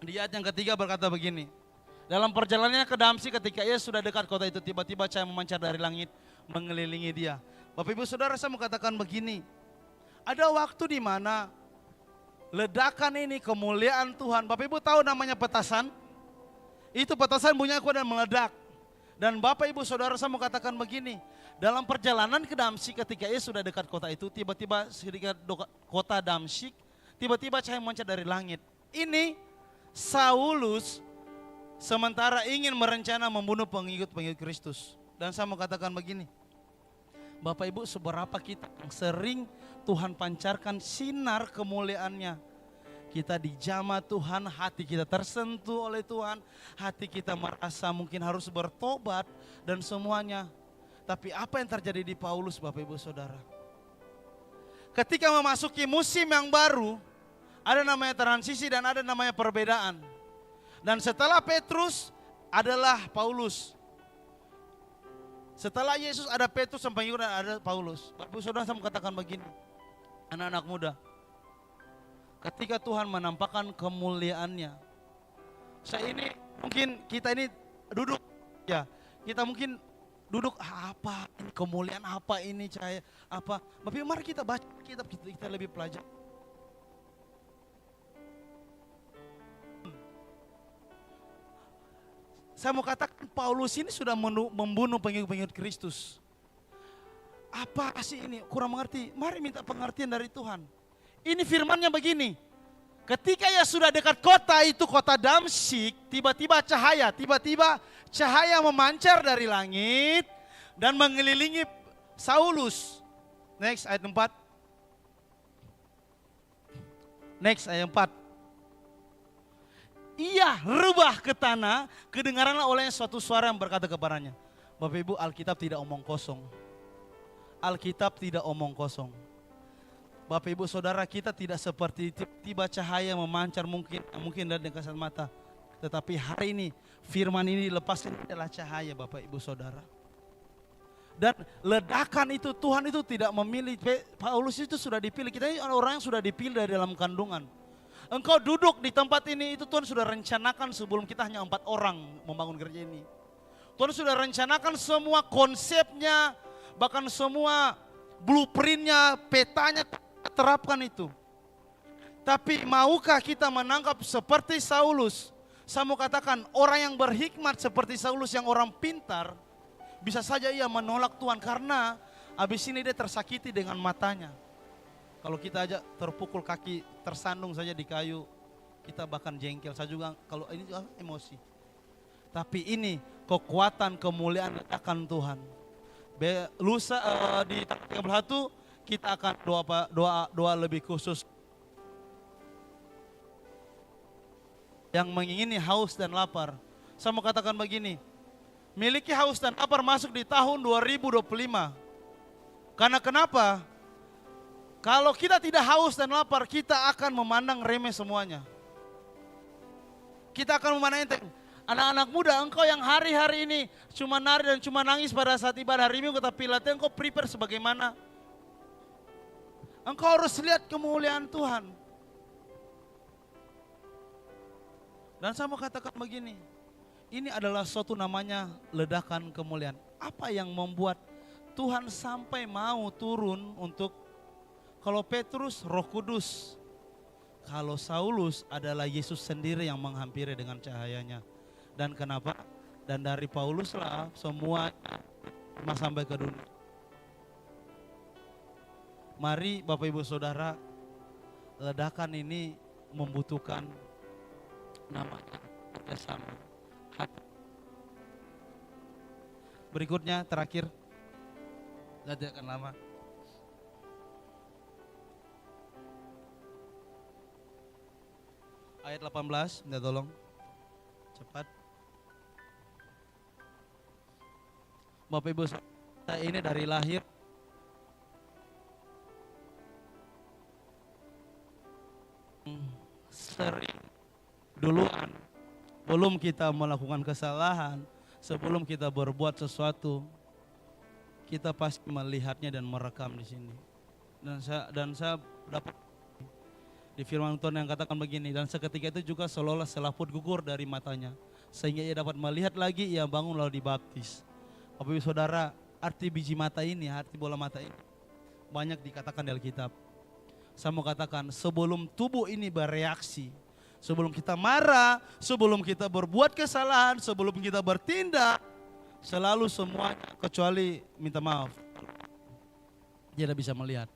Di ayat yang ketiga berkata begini. Dalam perjalanannya ke Damsyik ketika ia sudah dekat kota itu, tiba-tiba cahaya memancar dari langit mengelilingi dia. Bapak Ibu Saudara, saya mengatakan begini. Ada waktu di mana ledakan ini kemuliaan Tuhan. Bapak Ibu tahu namanya petasan? Itu petasan bunyinya kuat dan meledak. Dan Bapak Ibu Saudara, saya mau katakan begini. Dalam perjalanan ke Damsyik ketika ia sudah dekat kota itu, tiba-tiba sedikit kota Damsyik, tiba-tiba cahaya memancar dari langit. Ini Saulus sementara ingin merencana membunuh pengikut-pengikut Kristus. Dan saya mau katakan begini, Bapak Ibu, seberapa kita sering Tuhan pancarkan sinar kemuliaannya. Kita dijamah Tuhan, hati kita tersentuh oleh Tuhan, hati kita merasa mungkin harus bertobat dan semuanya. Tapi apa yang terjadi di Paulus, Bapak Ibu Saudara? Ketika memasuki musim yang baru, ada namanya transisi dan ada namanya perbedaan. Dan setelah Petrus adalah Paulus. Setelah Yesus ada Petrus sampai Yudas ada Paulus. Bapak Ibu Saudara, saya mau katakan begini, anak-anak muda, ketika Tuhan menampakkan kemuliaannya, kita ini duduk, ya, kita mungkin duduk, apa ini kemuliaan, apa ini cahaya, apa. Bapak Ibu, mari kita baca kitab, kita lebih pelajari. Saya mau katakan Paulus ini sudah membunuh pengikut-pengikut Kristus. Apa sih ini? Kurang mengerti. Mari minta pengertian dari Tuhan. Ini firmannya begini. Ketika ia sudah dekat kota itu, kota Damsyik, tiba-tiba cahaya memancar dari langit dan mengelilingi Saulus. Next ayat 4. Next ayat 4. Ia rebah ke tanah, kedengaranlah olehnya suatu suara yang berkata kepadanya. Bapak Ibu, Alkitab tidak omong kosong. Alkitab tidak omong kosong. Bapak Ibu Saudara, kita tidak seperti tiba cahaya memancar mungkin dari kasat mata. Tetapi hari ini firman ini dilepaskan adalah cahaya, Bapak Ibu Saudara. Dan ledakan itu, Tuhan itu tidak memilih. Paulus itu sudah dipilih. Kita ini orang yang sudah dipilih dari dalam kandungan. Engkau duduk di tempat ini, itu Tuhan sudah rencanakan sebelum kita hanya 4 orang membangun gereja ini. Tuhan sudah rencanakan semua konsepnya, bahkan semua blueprintnya, petanya terapkan itu. Tapi maukah kita menangkap seperti Saulus? Saya mau katakan, orang yang berhikmat seperti Saulus, yang orang pintar, bisa saja ia menolak Tuhan karena habis ini dia tersakiti dengan matanya. Kalau kita aja terpukul kaki, tersandung saja di kayu, kita bahkan jengkel. Saya juga kalau ini juga emosi. Tapi ini kekuatan kemuliaan akan Tuhan. Lusa di 31 kita akan doa lebih khusus. Yang mengingini haus dan lapar. Saya mau katakan begini, miliki haus dan lapar masuk di tahun 2025. Karena kenapa? Kalau kita tidak haus dan lapar, kita akan memandang remeh semuanya. Kita akan memandang enteng. Anak-anak muda, engkau yang hari-hari ini cuma nari dan cuma nangis pada saat ibadah hari Minggu, tapi latihan engkau prepare sebagaimana. Engkau harus lihat kemuliaan Tuhan. Dan saya mau katakan begini, ini adalah suatu namanya ledakan kemuliaan. Apa yang membuat Tuhan sampai mau turun untuk, kalau Petrus Roh Kudus, kalau Saulus adalah Yesus sendiri yang menghampiri dengan cahayanya. Dan kenapa? Dan dari Paulus lah semua sampai ke dunia. Mari Bapak Ibu Saudara, ledakan ini membutuhkan namanya kerjasama. Berikutnya terakhir, tidak akan lama. Ayat 18, minta tolong cepat. Bapak Ibu, saya ini dari lahir sering duluan, belum kita melakukan kesalahan, sebelum kita berbuat sesuatu, kita pasti melihatnya dan merekam di sini. Dan saya dapat di firman Tuhan yang katakan begini, dan seketika itu juga seolah-olah selaput gugur dari matanya, sehingga ia dapat melihat lagi, ia bangun lalu dibaptis. Bapak Ibu Saudara, arti biji mata ini, arti bola mata ini banyak dikatakan di Alkitab. Saya mau katakan, sebelum tubuh ini bereaksi, sebelum kita marah, sebelum kita berbuat kesalahan, sebelum kita bertindak, selalu semuanya kecuali minta maaf, tidak bisa melihat.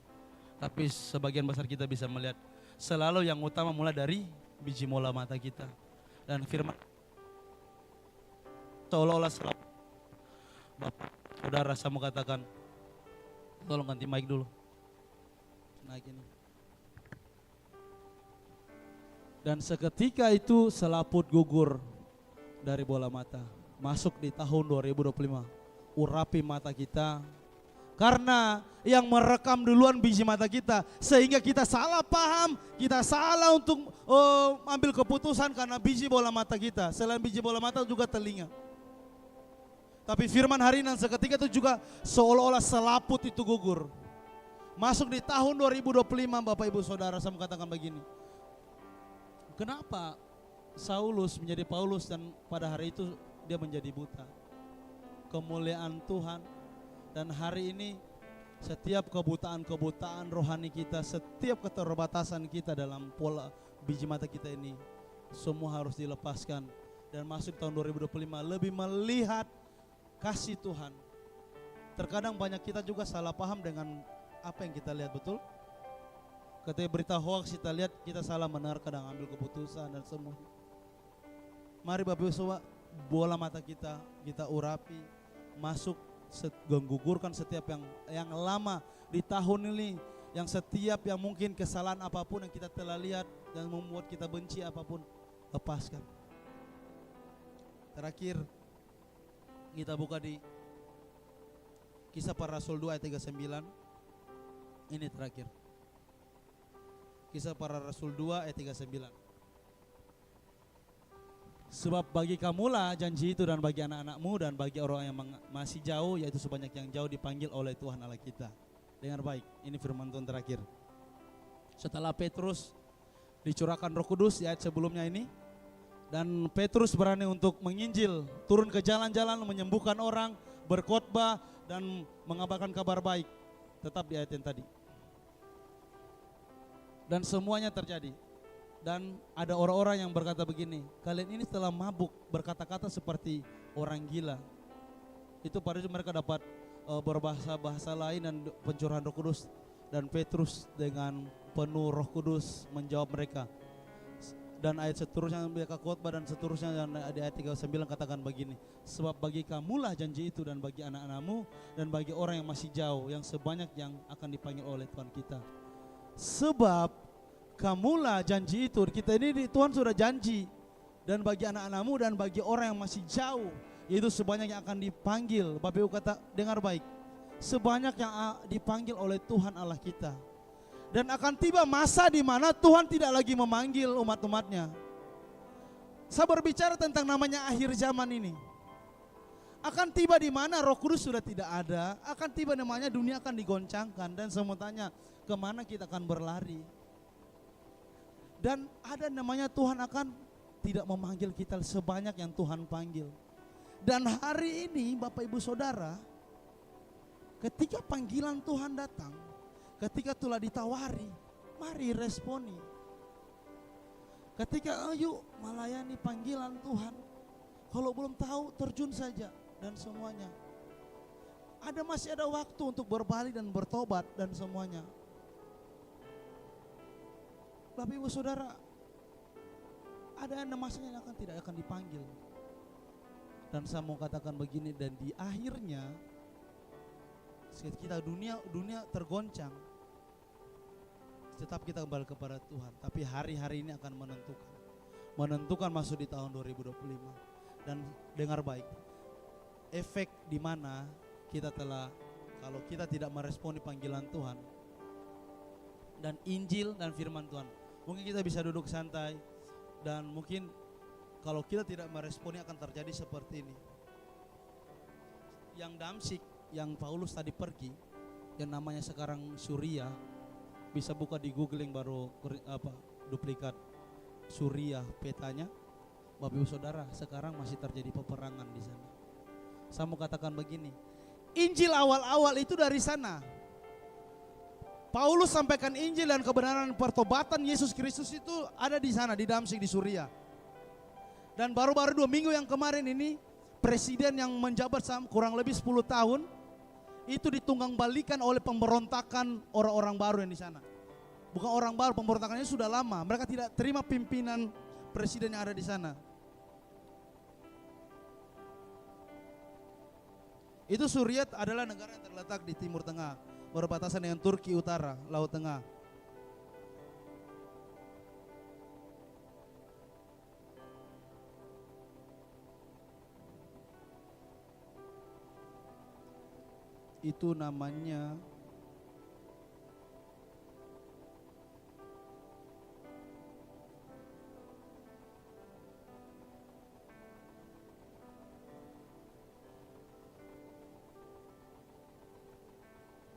Tapi sebagian besar kita bisa melihat. Selalu yang utama mulai dari biji bola mata kita. Dan firman seolah-olah selaput. Bapak, saudara, saya mau katakan, tolong ganti mic dulu. Naik ini. Dan seketika itu selaput gugur dari bola mata. Masuk di tahun 2025. Urapi mata kita. Karena yang merekam duluan biji mata kita. Sehingga kita salah paham. Kita salah untuk ambil keputusan karena biji bola mata kita. Selain biji bola mata juga telinga. Tapi firman hari ini seketika itu juga seolah-olah selaput itu gugur. Masuk di tahun 2025 Bapak Ibu Saudara, saya mengatakan begini. Kenapa Saulus menjadi Paulus dan pada hari itu dia menjadi buta? Kemuliaan Tuhan. Dan hari ini setiap kebutaan rohani kita, setiap keterbatasan kita dalam pola biji mata kita ini, semua harus dilepaskan. Dan masuk tahun 2025 lebih melihat kasih Tuhan. Terkadang banyak kita juga salah paham dengan apa yang kita lihat, betul? Ketika berita hoax kita lihat, kita salah mendengar, kadang ambil keputusan dan semua. Mari Bapak Ibu Saudara, bola mata kita urapi, masuk, menggugurkan setiap yang lama di tahun ini, yang setiap yang mungkin kesalahan apapun yang kita telah lihat dan membuat kita benci apapun, lepaskan. Terakhir, kita buka di Kisah Para Rasul 2 ayat 39. Ini terakhir. Kisah Para Rasul 2 ayat 39. Sebab bagi kamulah janji itu dan bagi anak-anakmu dan bagi orang yang masih jauh, yaitu sebanyak yang jauh dipanggil oleh Tuhan Allah kita. Dengar baik, ini firman Tuhan terakhir. Setelah Petrus dicurahkan Roh Kudus di ayat sebelumnya ini, dan Petrus berani untuk menginjil, turun ke jalan-jalan, menyembuhkan orang, berkhotbah dan mengabarkan kabar baik. Tetap di ayat yang tadi. Dan semuanya terjadi. Dan ada orang-orang yang berkata begini, kalian ini telah mabuk, berkata-kata seperti orang gila. Itu pada itu mereka dapat berbahasa-bahasa lain dan pencurahan Roh Kudus. Dan Petrus dengan penuh Roh Kudus menjawab mereka. Dan ayat seterusnya mereka khotbah dan seterusnya, dan di ayat 39 katakan begini, sebab bagi kamulah janji itu dan bagi anak-anakmu dan bagi orang yang masih jauh, yang sebanyak yang akan dipanggil oleh Tuhan kita. Sebab kamulah janji itu, kita ini Tuhan sudah janji, dan bagi anak-anakmu dan bagi orang yang masih jauh, yaitu sebanyak yang akan dipanggil. Bapak Ibu kata, dengar baik, sebanyak yang dipanggil oleh Tuhan Allah kita. Dan akan tiba masa di mana Tuhan tidak lagi memanggil umat-umatnya. Saya berbicara tentang namanya akhir zaman ini. Akan tiba di mana Roh Kudus sudah tidak ada, akan tiba namanya dunia akan digoncangkan dan semua tanya kemana kita akan berlari. Dan ada namanya Tuhan akan tidak memanggil kita sebanyak yang Tuhan panggil. Dan hari ini Bapak Ibu Saudara, ketika panggilan Tuhan datang, ketika telah ditawari, mari responi. Ketika ayo melayani panggilan Tuhan, kalau belum tahu terjun saja dan semuanya. Masih ada waktu untuk berbalik dan bertobat dan semuanya. Bapak Ibu Saudara, ada masanya yang tidak akan dipanggil. Dan saya mau katakan begini, dan di akhirnya kita dunia tergoncang, tetap kita kembali kepada Tuhan. Tapi hari-hari ini akan menentukan masuk di tahun 2025. Dan dengar baik, efek di mana kita telah, kalau kita tidak meresponi panggilan Tuhan dan Injil dan firman Tuhan, mungkin kita bisa duduk santai, dan mungkin kalau kita tidak meresponi akan terjadi seperti ini. Yang Damsyik, yang Paulus tadi pergi, yang namanya sekarang Suria, bisa buka di Google yang baru duplikat Suria petanya. Bapak Ibu Saudara, sekarang masih terjadi peperangan di sana. Saya mau katakan begini, Injil awal-awal itu dari sana. Paulus sampaikan Injil dan kebenaran pertobatan Yesus Kristus itu ada di sana, di Damsyik, di Suria. Dan baru-baru 2 minggu yang kemarin ini, presiden yang menjabat kurang lebih 10 tahun, itu ditunggang balikan oleh pemberontakan orang-orang baru yang di sana. Bukan orang baru, pemberontakannya sudah lama. Mereka tidak terima pimpinan presiden yang ada di sana. Itu Suriat adalah negara yang terletak di Timur Tengah, berbatasan dengan Turki Utara, Laut Tengah. Itu namanya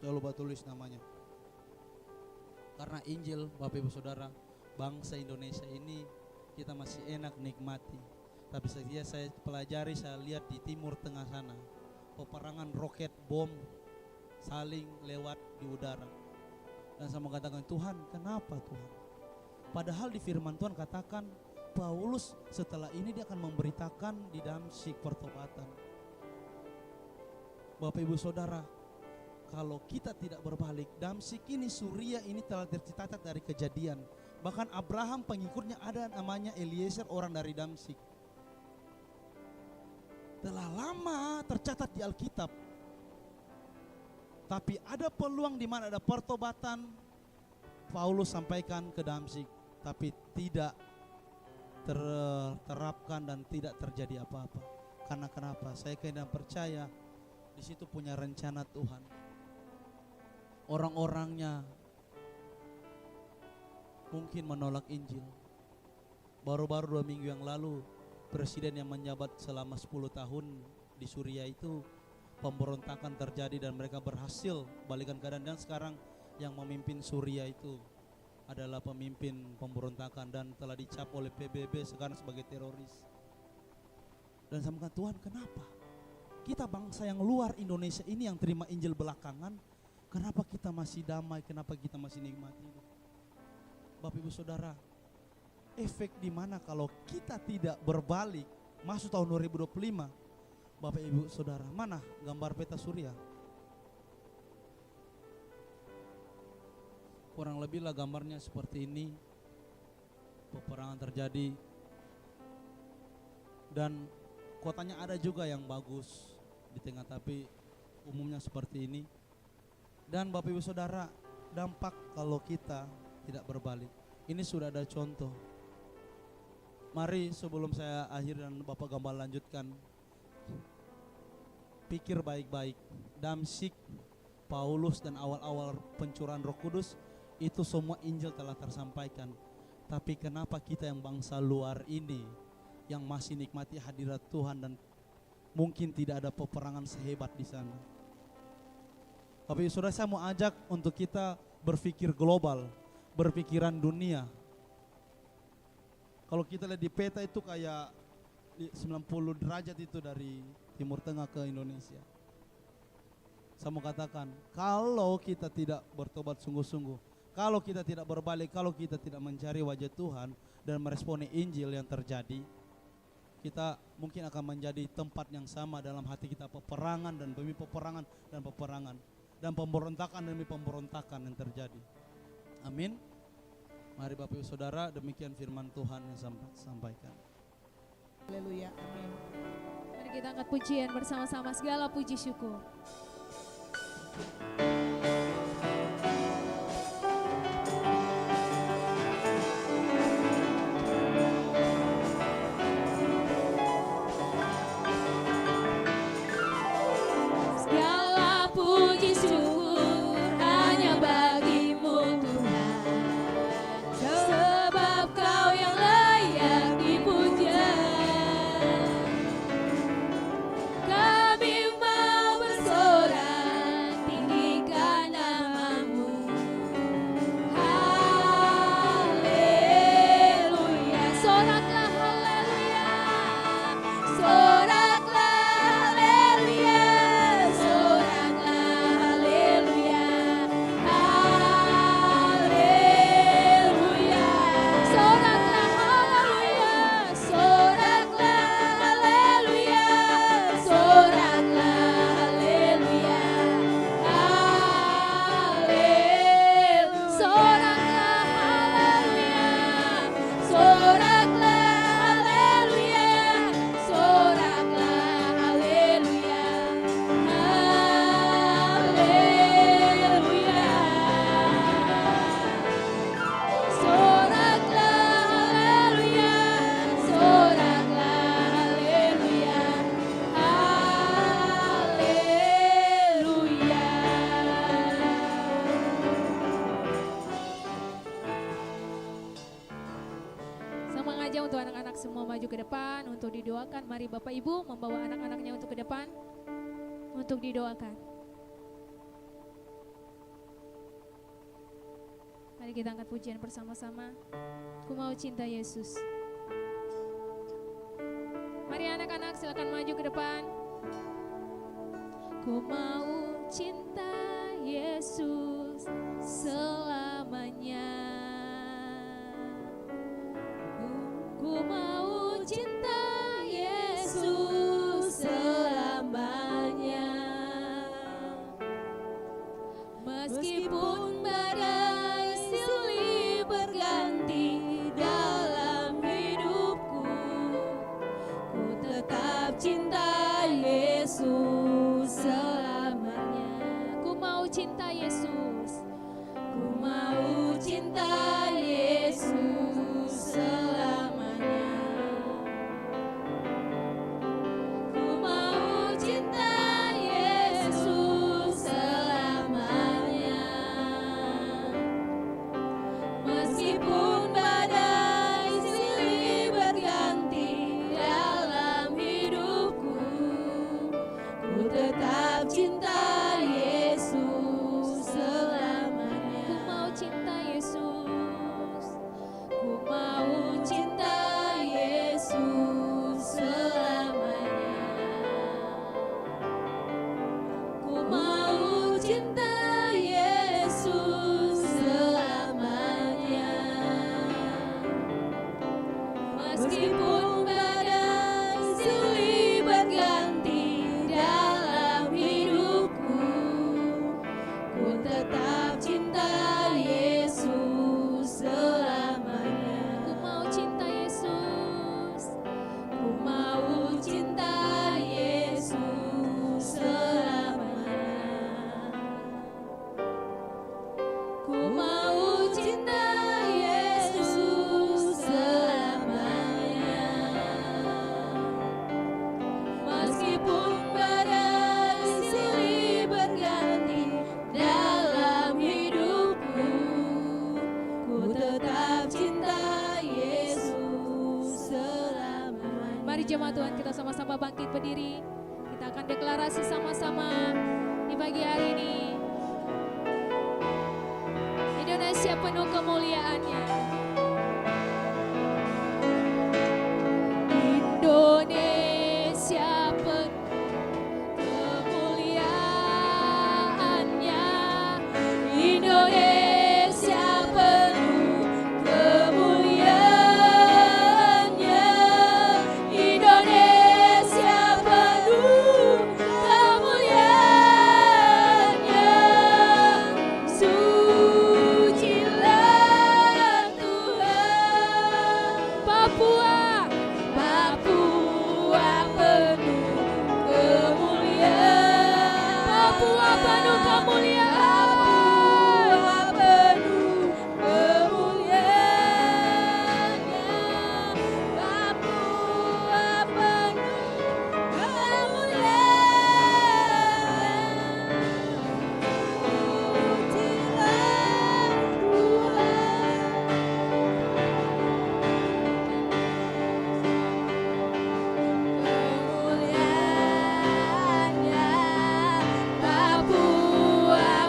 jangan lupa tulis namanya. Karena Injil, Bapak Ibu Saudara, bangsa Indonesia ini kita masih enak nikmati. Tapi saya pelajari, saya lihat di Timur Tengah sana, peperangan roket bom saling lewat di udara. Dan saya mengatakan, Tuhan, kenapa Tuhan? Padahal di firman Tuhan katakan Paulus setelah ini dia akan memberitakan di Damsyik pertobatan. Bapak Ibu Saudara, kalau kita tidak berbalik, Damsyik ini, Suria ini telah tercatat dari Kejadian. Bahkan Abraham pengikutnya ada namanya Eliezer, orang dari Damsyik. Telah lama tercatat di Alkitab. Tapi ada peluang di mana ada pertobatan, Paulus sampaikan ke Damsyik, tapi tidak terterapkan dan tidak terjadi apa-apa. Karena kenapa? Saya kadang percaya di situ punya rencana Tuhan. Orang-orangnya mungkin menolak Injil. Baru-baru 2 minggu yang lalu, presiden yang menjabat selama 10 tahun di Suriah itu, pemberontakan terjadi dan mereka berhasil balikan keadaan. Dan sekarang yang memimpin Suriah itu adalah pemimpin pemberontakan dan telah dicap oleh PBB sekarang sebagai teroris. Dan saya mengatakan, Tuhan, kenapa kita bangsa yang luar Indonesia ini yang terima Injil belakangan, kenapa kita masih damai, kenapa kita masih nikmati hidup? Bapak Ibu Saudara, efek di mana kalau kita tidak berbalik masuk tahun 2025? Bapak Ibu Saudara, mana gambar peta Suriah? Kurang lebih lah gambarnya seperti ini. Peperangan terjadi dan kotanya ada juga yang bagus di tengah, tapi umumnya seperti ini. Dan Bapak Ibu Saudara, dampak kalau kita tidak berbalik, ini sudah ada contoh. Mari sebelum saya akhir dan Bapak Gembala lanjutkan, pikir baik-baik. Damsyik, Paulus dan awal-awal pencurahan Roh Kudus itu semua Injil telah tersampaikan. Tapi kenapa kita yang bangsa luar ini yang masih nikmati hadirat Tuhan dan mungkin tidak ada peperangan sehebat di sana? Bapak Ibu Saudara, saya mau ajak untuk kita berpikir global, berpikiran dunia. Kalau kita lihat di peta itu kayak 90 derajat itu dari Timur Tengah ke Indonesia. Saya mau katakan, kalau kita tidak bertobat sungguh-sungguh, kalau kita tidak berbalik, kalau kita tidak mencari wajah Tuhan dan meresponi Injil yang terjadi, kita mungkin akan menjadi tempat yang sama dalam hati kita, peperangan dan demi peperangan dan peperangan, dan pemberontakan demi pemberontakan yang terjadi. Amin. Mari Bapak Ibu Saudara, demikian firman Tuhan yang sampaikan. Haleluya, amin. Mari kita angkat pujian bersama-sama, segala puji syukur. Segala puji syukur hanya bagimu Tuhan, sebab Kau yang layak dipuja. Kami mau bersorak tinggikan untuk anak-anak semua maju ke depan untuk didoakan. Mari Bapak Ibu membawa anak-anaknya untuk ke depan untuk didoakan. Mari kita angkat pujian bersama-sama. Ku mau cinta Yesus. Mari anak-anak silakan maju ke depan. Ku mau cinta Yesus selamanya. Ku mau cinta Yesus selamanya. Meskipun badai silih berganti dalam hidupku, ku tetap cinta Yesus selamanya. Ku mau cinta Yesus. Ku mau cinta Yesus selamanya. Ku mau cinta Yesus selamanya. Meskipun badai silih berganti dalam hidupku, ku tetap cinta Yesus selamanya. Ku mau cinta Yesus. Ku mau cinta Yesus selamanya. Ku mau cinta Yesus selamanya. Meskipun badai silih berganti dalam hidupku, ku tetap cinta Yesus selamanya. Ku mau cinta Yesus. Ku mau cinta Yesus selamanya. Ku mau cinta Yesus selamanya. Meskipun badai silih berganti dalam hidupku, ku tetap cinta Yesus selamanya. Mari jemaat Tuhan kita sama-sama bangkit berdiri. Kita akan deklarasi sama-sama di pagi hari ini. Indonesia penuh kemuliaannya. Indonesia penuh kemuliaannya. Indonesia penuh kemuliaannya. Indonesia penuh kemuliaannya. Sucilah Tuhan. Papua, Papua penuh kemuliaan. Papua penuh kemuliaan. Papua penuh kemuliaannya. Papua penuh kemuliaan. Sucilah Tuhan. Kemuliaannya. Papua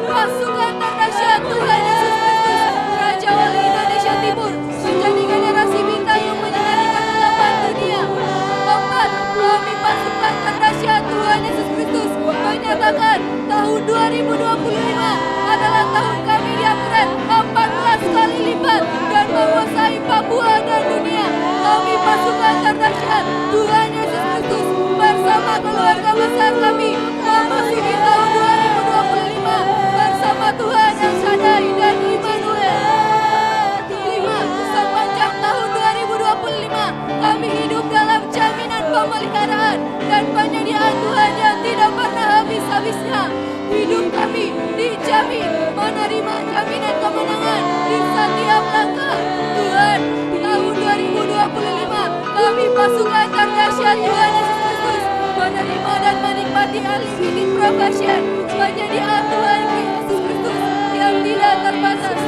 pasukan terdahsyat Tuhan Yesus Kristus, Raja Wali Indonesia Timur, menjadi generasi bintang yang menyinari kegelapan dunia. Keempat, kami pasukan terdahsyat Tuhan Yesus Kristus menyatakan tahun 2025 adalah tahun kami di upgrade 14 kali lipat dan menguasai Papua dan dunia. Kami pasukan terdahsyat Tuhan Yesus Kristus bersama keluarga besar kami memasuki tahun 2025 bersama Tuhan yang Shaddai dan Immanuel. 5. Sepanjang tahun 2025 kami hidup dalam jaminan pemeliharaan dan penyediaan Tuhan yang tidak pernah habis-habisnya. Hidup kami dijamin menerima jaminan kemenangan di setiap langkah. Tuhan, tahun 2025 kami pasukan terdahsyat Tuhan Yesus Kristus menerima dan menikmati unlimited provision, penyediaan Tuhan Yesus Kristus yang tidak terbatas.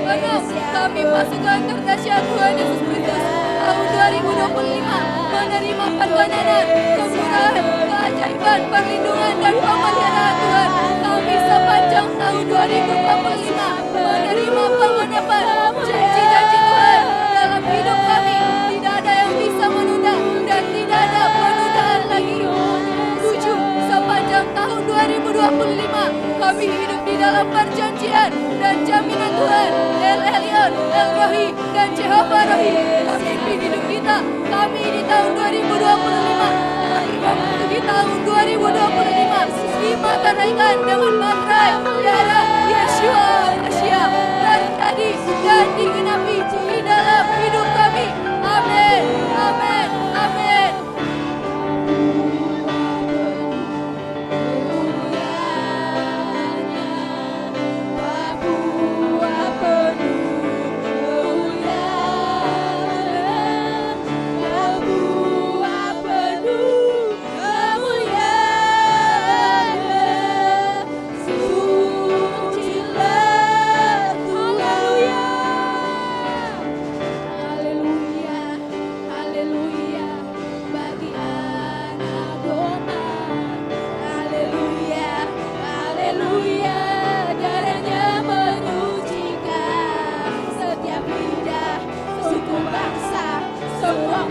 6. Kami pasukan terdahsyat Tuhan Yesus Kristus tahun 2025 menerima perkenanan, kemurahan, keajaiban, perlindungan dan pemeliharaan Tuhan. Kami sepanjang tahun 2025 menerima pengenapan janji-janji Tuhan dalam hidup kami. Tidak ada yang bisa menunda dan tidak ada penundaan lagi. 7. Sepanjang tahun 2025 kami hidup di dalam perjanjian dan jaminan Tuhan El Elyon, El Rohi dan Jehovah Rohi. Pemimpin hidup kita, kami di tahun 2025 memasuki tahun 2025 dimateraikan dengan materai darah Yeshua Mashiach terjadi dan digenapi di dalam hidup kami. Amin, amin, amin. Semua